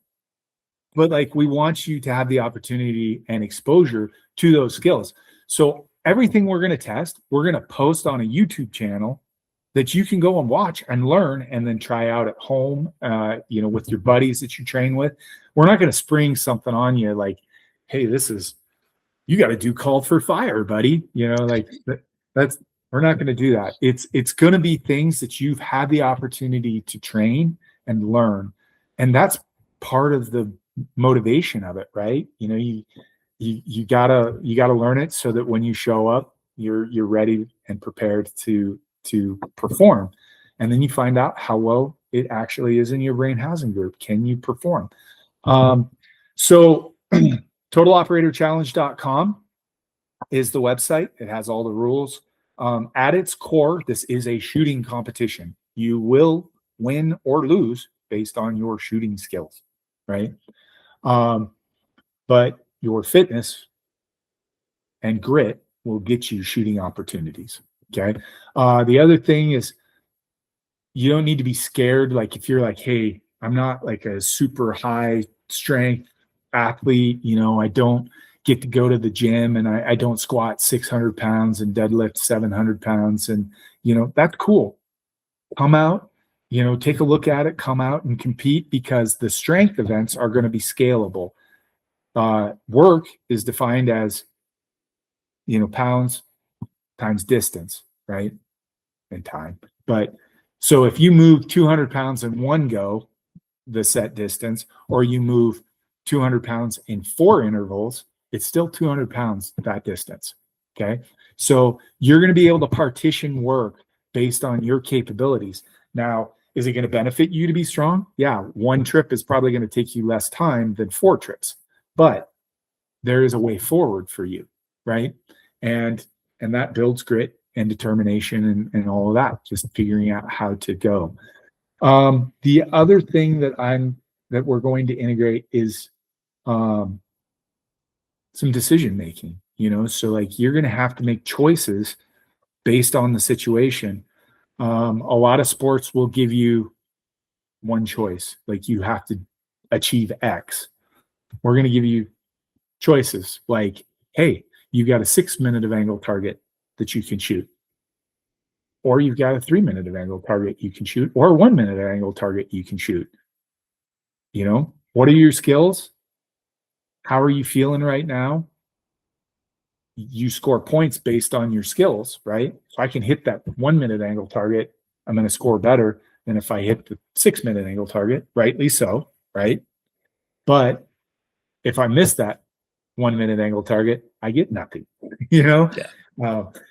C: but like we want you to have the opportunity and exposure to those skills. So everything we're going to test, we're going to post on a YouTube channel that you can go and watch and learn and then try out at home, with your buddies that you train with. We're not going to spring something on you like, hey, you got to do call for fire, buddy. We're not going to do that. It's going to be things that you've had the opportunity to train and learn. And that's part of the motivation of it, right? You gotta learn it so that when you show up, you're ready and prepared to perform. And then you find out how well it actually is in your brain housing group. Can you perform? So totaloperatorchallenge.com is the website. It has all the rules. At its core, this is a shooting competition. You will win or lose based on your shooting skills, right? But your fitness and grit will get you shooting opportunities. Okay. The other thing is you don't need to be scared. Like if you're like, hey, I'm not like a super high strength athlete, I don't get to go to the gym and I don't squat 600 pounds and deadlift 700 pounds. And, that's cool. Come out, take a look at it, come out and compete because the strength events are going to be scalable. Work is defined as, pounds times distance, right? And time. But so if you move 200 pounds in one go, the set distance, or you move 200 pounds in 4 intervals, it's still 200 pounds that distance. Okay. So you're going to be able to partition work based on your capabilities. Now, is it going to benefit you to be strong? Yeah. 1 trip is probably going to take you less time than 4 trips, but there is a way forward for you. Right. And that builds grit and determination and all of that, just figuring out how to go. The other thing that we're going to integrate is some decision making, so like you're going to have to make choices based on the situation. A lot of sports will give you one choice, like you have to achieve X. We're going to give you choices like, hey, you got a 6-minute of angle target that you can shoot, or you've got a 3-minute of angle target you can shoot, or a 1-minute of angle target you can shoot. What are your skills? How are you feeling right now? You score points based on your skills, right? So I can hit that 1-minute angle target. I'm going to score better than if I hit the 6-minute angle target, rightly so, right? But if I miss that 1-minute angle target, I get nothing,
B: Yeah.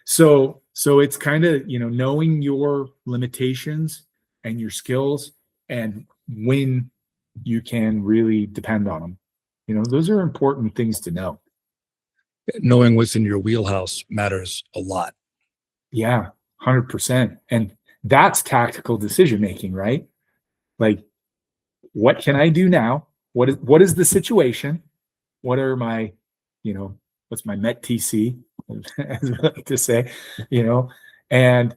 C: So it's kind of, knowing your limitations and your skills and when you can really depend on them. Those are important things to know.
B: Knowing what's in your wheelhouse matters a lot.
C: Yeah, 100%. And that's tactical decision making, right? Like, what can I do now? What is the situation? What are my, what's my Met TC, as I like to say, and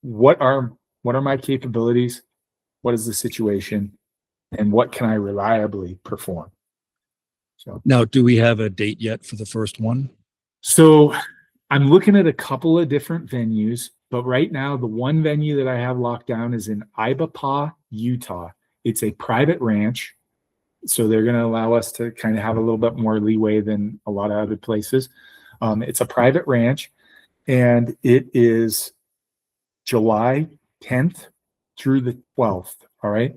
C: what are my capabilities? What is the situation? And what can I reliably perform? So
B: now, do we have a date yet for the first one?
C: So I'm looking at a couple of different venues, but right now the one venue that I have locked down is in Ibapaw, Utah. It's a private ranch. So they're going to allow us to kind of have a little bit more leeway than a lot of other places. It's a private ranch, and it is July 10th through the 12th. All right.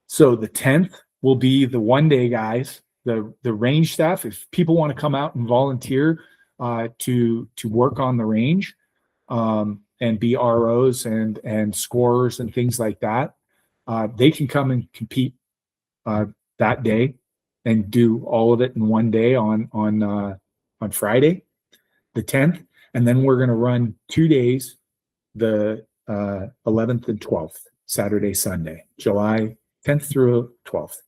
C: So the 10th will be the one-day guys, the range staff. If people want to come out and volunteer to work on the range and be ROs and scorers and things like that, they can come and compete that day and do all of it in one day on Friday, the 10th. And then we're going to run 2 days, the 11th and 12th, Saturday, Sunday, July 10th through 12th.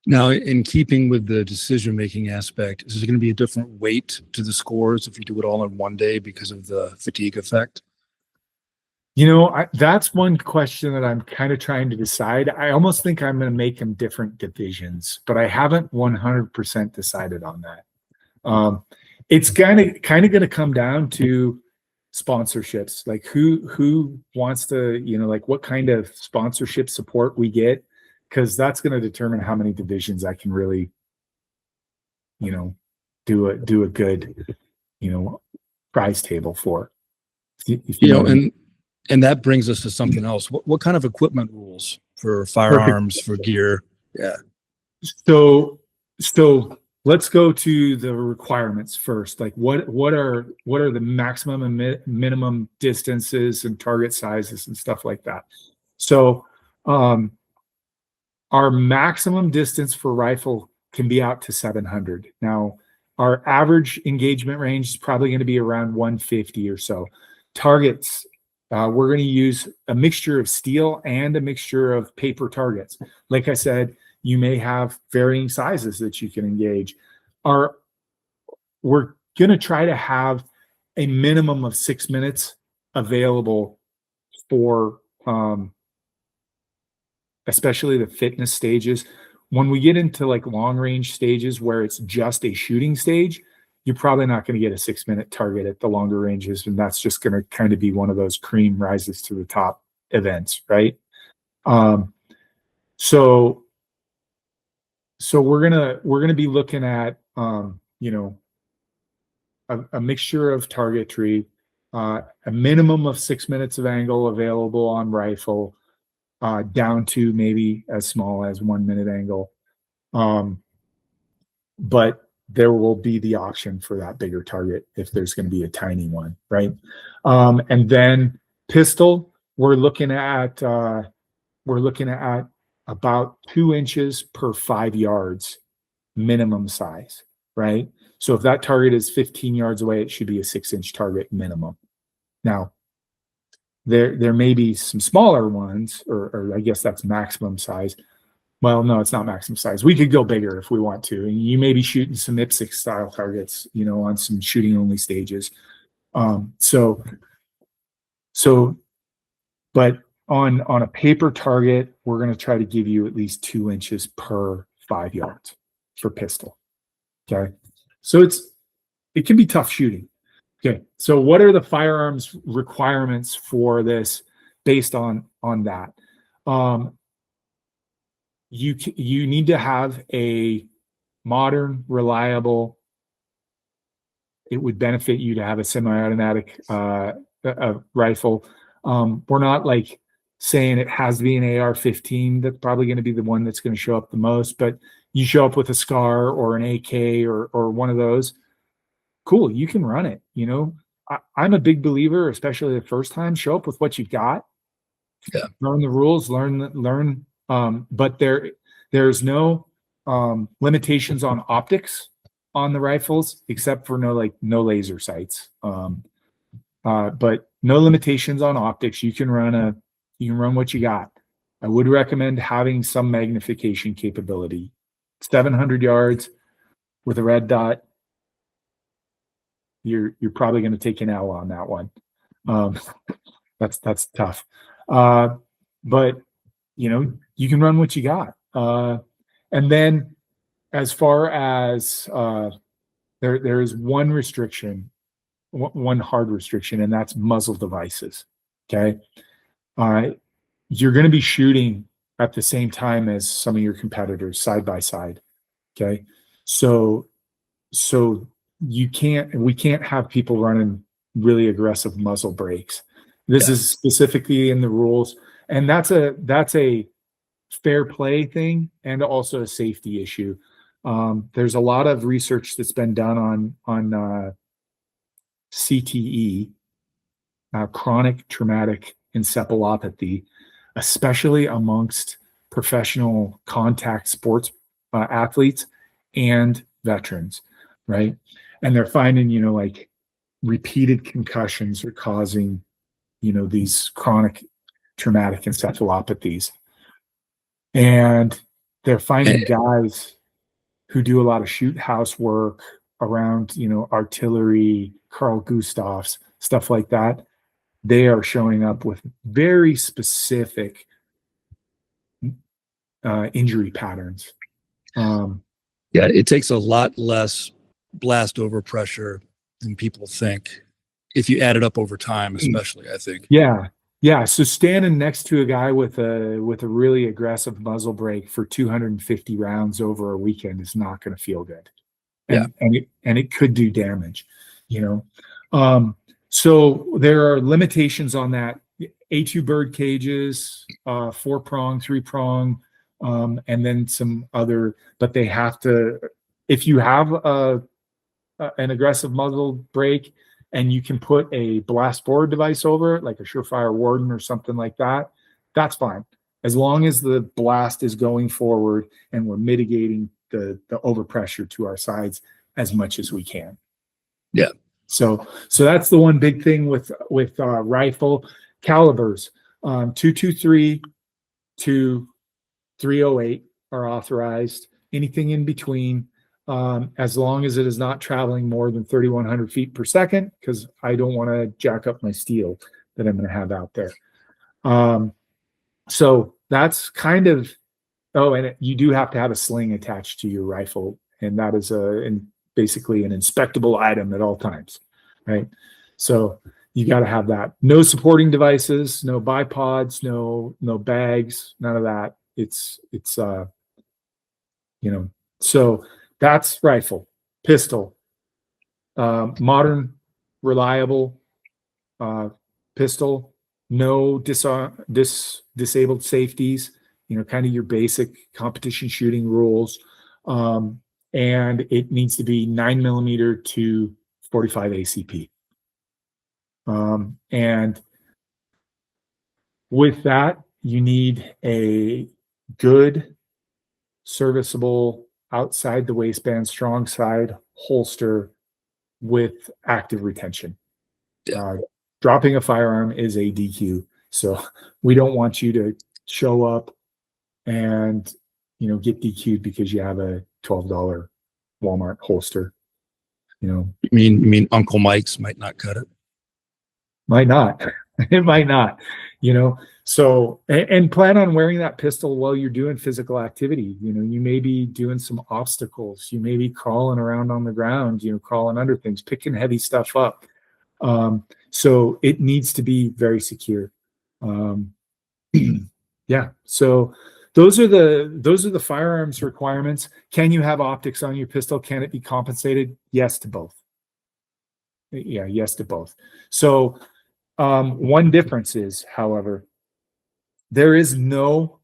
B: Now, in keeping with the decision-making aspect, is there going to be a different weight to the scores if you do it all in one day because of the fatigue effect?
C: That's one question that I'm kind of trying to decide. I almost think I'm going to make them different divisions, but I haven't 100% decided on that. It's kind of going to come down to sponsorships, like who wants to, like what kind of sponsorship support we get, because that's going to determine how many divisions I can really, do a good, prize table for. If you know what I mean.
B: And that brings us to something else. What kind of equipment rules for firearms, for gear? Yeah.
C: So let's go to the requirements first. Like what are the maximum and minimum distances and target sizes and stuff like that. So our maximum distance for rifle can be out to 700. Now, our average engagement range is probably going to be around 150 or so. Targets, we're going to use a mixture of steel and a mixture of paper targets. Like I said, you may have varying sizes that you can engage. We're going to try to have a minimum of 6 minutes available for especially the fitness stages. When we get into like long range stages where it's just a shooting stage, you're probably not going to get a 6 minute target at the longer ranges. And that's just going to kind of be one of those cream rises to the top events, right? So we're going to be looking at, a mixture of targetry, a minimum of 6 minutes of angle available on rifle, down to maybe as small as 1 minute angle. But there will be the option for that bigger target if there's going to be a tiny one, right? And then pistol, we're looking at about 2 inches per 5 yards minimum size, right? So if that target is 15 yards away, it should be a 6-inch target minimum. Now, there may be some smaller ones, or I guess that's maximum size. Well, no, it's not maximum size. We could go bigger if we want to. And you may be shooting some IPSC style targets, on some shooting only stages. But on a paper target, we're going to try to give you at least 2 inches per 5 yards for pistol. Okay. So it can be tough shooting. Okay. So what are the firearms requirements for this based on that? You need to have a modern, reliable. It would benefit you to have a semi-automatic rifle. We're not like saying it has to be an AR-15. That's probably going to be the one that's going to show up the most. But you show up with a SCAR or an AK or one of those, cool. You can run it. I'm a big believer, especially the first time. Show up with what you've got.
B: Yeah.
C: Learn the rules. Learn. But there's no limitations on optics on the rifles, except for no laser sights. But no limitations on optics. You can run what you got. I would recommend having some magnification capability. 700 yards with a red dot. You're probably going to take an L on that one. That's tough. But you can run what you got. And then as far as there is one restriction, one hard restriction, and that's muzzle devices. Okay. You're going to be shooting at the same time as some of your competitors side by side. Okay. So we can't have people running really aggressive muzzle brakes. This is specifically in the rules. And that's a fair play thing and also a safety issue. There's a lot of research that's been done on CTE, chronic traumatic encephalopathy, especially amongst professional contact sports athletes and veterans, right? And they're finding, like repeated concussions are causing, these chronic traumatic encephalopathies. And they're finding guys who do a lot of shoot house work around, artillery, Carl Gustavs, stuff like that. They are showing up with very specific injury patterns.
B: It takes a lot less blast over pressure than people think, if you add it up over time, especially, I think.
C: Yeah. So standing next to a guy with a really aggressive muzzle brake for 250 rounds over a weekend is not going to feel good. And it could do damage, So there are limitations on that. A2 bird cages, 4-prong, 3-prong, and then some other, but they have to, if you have an aggressive muzzle brake and you can put a blast forward device over it, like a Surefire Warden or something like that, that's fine. As long as the blast is going forward and we're mitigating the overpressure to our sides as much as we can.
B: Yeah.
C: So that's the one big thing with rifle calibers. 223 to 308 are authorized. Anything in between, as long as it is not traveling more than 3,100 feet per second, because I don't want to jack up my steel that I'm going to have out there. So that's kind of, and you do have to have a sling attached to your rifle, and that is basically an inspectable item at all times, right? So you got to have that. No supporting devices, no bipods, no bags, none of that. It's so that's rifle. Pistol, modern, reliable pistol, no disabled safeties, kind of your basic competition shooting rules. And it needs to be 9mm to 45 ACP. And with that, you need a good, serviceable, outside the waistband, strong side holster with active retention. Dropping a firearm is a DQ. So we don't want you to show up and, get DQ'd because you have a $12 Walmart holster. You
B: mean Uncle Mike's might not cut it?
C: Might not. It might not, So, and plan on wearing that pistol while you're doing physical activity. You may be doing some obstacles. You may be crawling around on the ground, crawling under things, picking heavy stuff up. So it needs to be very secure. Yeah. So those are the firearms requirements. Can you have optics on your pistol? Can it be compensated? Yes to both. Yeah, yes to both. So one difference is, however, there is no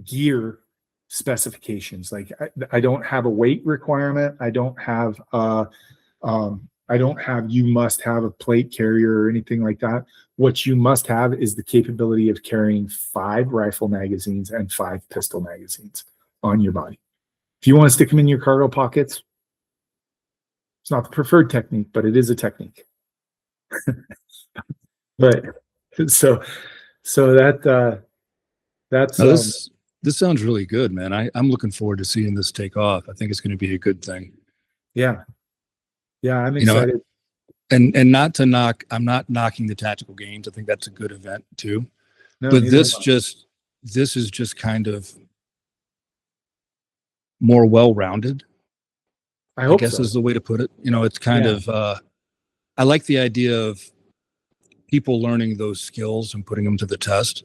C: gear specifications. Like I don't have a weight requirement. I don't have you must have a plate carrier or anything like that. What you must have is the capability of carrying 5 rifle magazines and 5 pistol magazines on your body. If you want to stick them in your cargo pockets, it's not the preferred technique, but it is a technique. But so that's
B: this sounds really good, man. I'm looking forward to seeing this take off. I think it's going to be a good thing.
C: Yeah, I'm excited.
B: And not to knock, I'm not knocking the tactical games. I think that's a good event too.
C: No,
B: but this is just kind of more well-rounded. I guess is the way to put it. It's kind of I like the idea of people learning those skills and putting them to the test,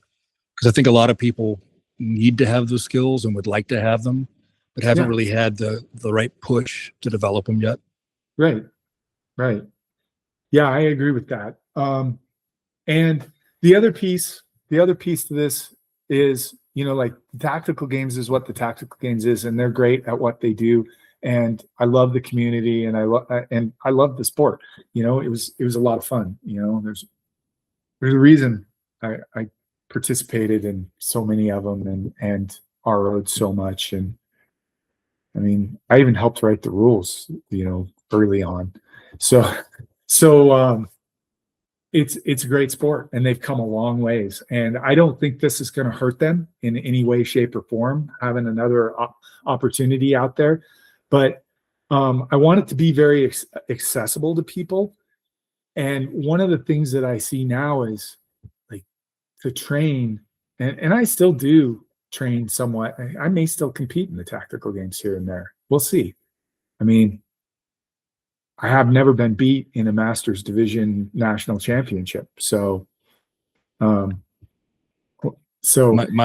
B: because I think a lot of people need to have those skills and would like to have them, but haven't really had the right push to develop them yet.
C: Right. Yeah, I agree with that. And the other piece to this is, like tactical games is what the tactical games is, and they're great at what they do. And I love the community, and I love the sport. It was a lot of fun. There's a reason I participated in so many of them and RO'd so much. And I mean, I even helped write the rules, early on. So it's a great sport, and they've come a long ways. And I don't think this is going to hurt them in any way, shape, or form, having another opportunity out there. But I want it to be very accessible to people. And one of the things that I see now is like to train, and I still do train somewhat. I may still compete in the tactical games here and there. We'll see. I mean, I have never been beat in a Masters Division national championship. So,
B: Might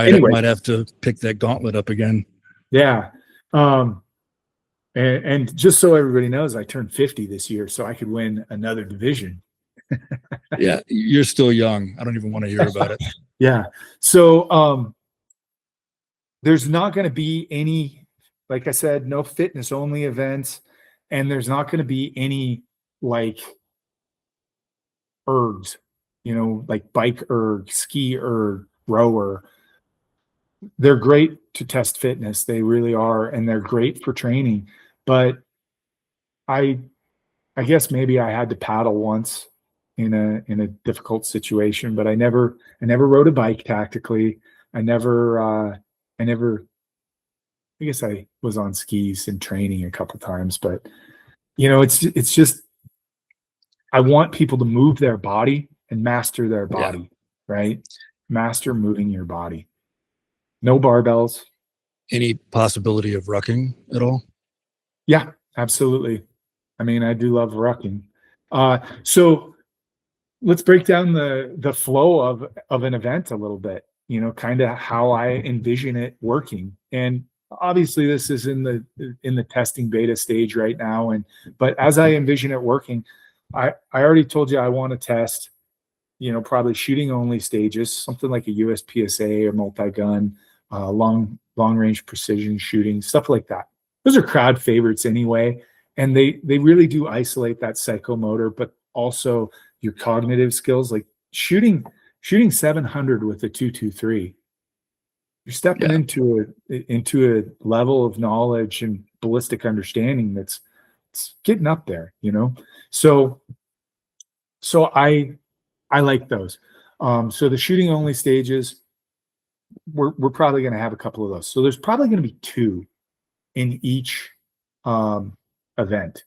C: anyway,
B: might have to pick that gauntlet up again.
C: yeah. And just so everybody knows, I turned 50 this year, so I could win another division.
B: Yeah, you're still young. I don't even want to hear about it.
C: Yeah. So there's not going to be any, like I said, no fitness only events. And there's not going to be any like ergs, like bike erg, ski erg, rower. They're great to test fitness. They really are. And they're great for training. But I guess maybe I had to paddle once in a difficult situation, but I never rode a bike tactically. I guess I was on skis and training a couple times, but it's just, I want people to move their body and master their body, right? Master moving your body. No barbells.
B: Any possibility of rucking at all?
C: Yeah, absolutely. I mean, I do love rucking. So let's break down the flow of an event a little bit, kind of how I envision it working. And obviously this is in the testing beta stage right now. But as I envision it working, I already told you I want to test, probably shooting only stages, something like a USPSA or multi-gun, long range precision shooting, stuff like that. Those are crowd favorites anyway. And they really do isolate that psychomotor, but also your cognitive skills, like shooting 700 with a 223. You're stepping into a level of knowledge and ballistic understanding it's getting up there, So I like those. So the shooting only stages, we're probably going to have a couple of those. So there's probably going to be 2 in each event.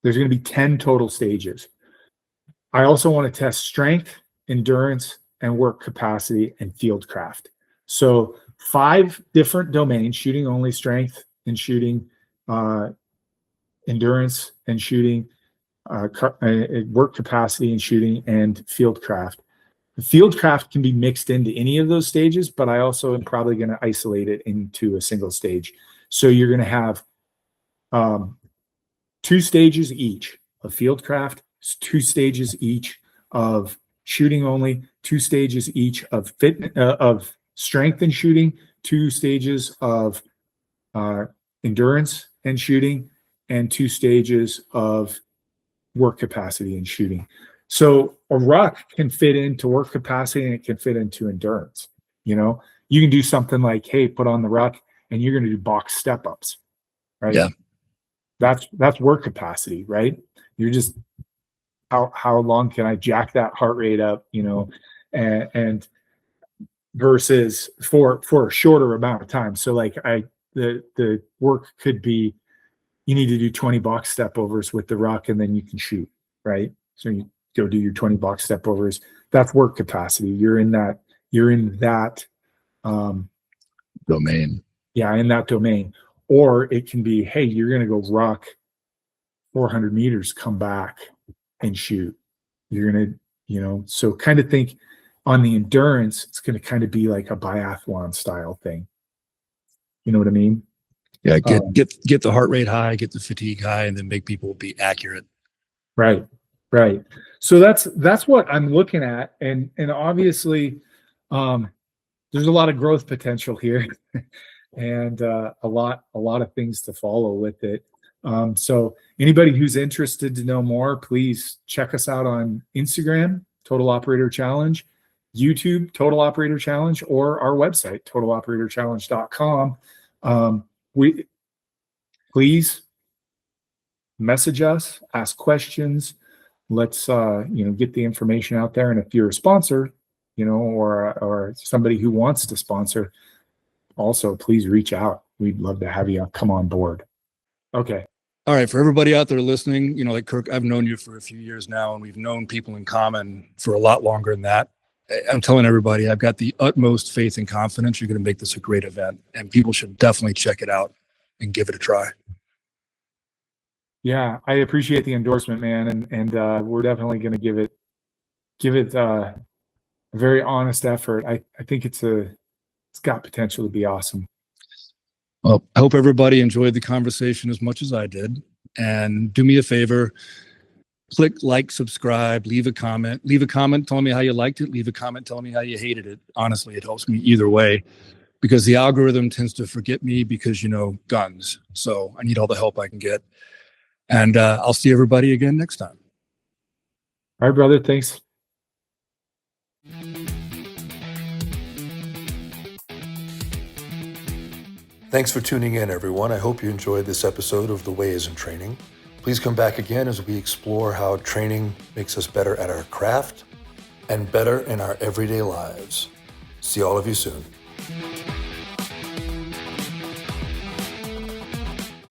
C: There's going to be 10 total stages. I also want to test strength, endurance, and work capacity and field craft. So 5 different domains: shooting only, strength and shooting, endurance and shooting, work capacity and shooting, and field craft. The field craft can be mixed into any of those stages, but I also am probably going to isolate it into a single stage. So you're going to have 2 stages each of field craft, 2 stages each of shooting only, 2 stages each of of strength and shooting, 2 stages of endurance and shooting, and 2 stages of work capacity and shooting. So a ruck can fit into work capacity and it can fit into endurance. You can do something like, hey, put on the ruck and you're going to do box step ups, right?
B: Yeah.
C: That's work capacity, right? You're just, how long can I jack that heart rate up, and versus for a shorter amount of time. So like the work could be, you need to do 20 box step overs with the ruck and then you can shoot, right? So you go do your 20 box step overs. That's work capacity. You're in that
B: Domain.
C: Yeah, in that domain. Or it can be, hey, you're going to go ruck 400 meters, come back and shoot. You're going to, so kind of think on the endurance, it's going to kind of be like a biathlon style thing. You know what I mean?
B: Yeah, get the heart rate high, get the fatigue high, and then make people be accurate.
C: Right. So that's what I'm looking at, and obviously, there's a lot of growth potential here, and a lot of things to follow with it. So anybody who's interested to know more, please check us out on Instagram, Total Operator Challenge, YouTube, Total Operator Challenge, or our website, totaloperatorchallenge.com. Please message us, ask questions, let's get the information out there. And if you're a sponsor, or somebody who wants to sponsor, also please reach out. We'd love to have you come on board. Okay.
B: All right, for everybody out there listening, like Kirk, I've known you for a few years now, and we've known people in common for a lot longer than that. I'm telling everybody, I've got the utmost faith and confidence you're going to make this a great event, and people should definitely check it out and give it a try.
C: Yeah, I appreciate the endorsement, man, and we're definitely going to give it a very honest effort. I think it's got potential to be awesome.
B: Well, I hope everybody enjoyed the conversation as much as I did. And do me a favor, click like, subscribe, leave a comment telling me how you liked it, leave a comment telling me how you hated it. Honestly, it helps me either way, because the algorithm tends to forget me because, guns. So I need all the help I can get. And I'll see everybody again next time.
C: All right, brother. Thanks.
A: Thanks for tuning in, everyone. I hope you enjoyed this episode of The Way is in Training. Please come back again as we explore how training makes us better at our craft and better in our everyday lives. See all of you soon.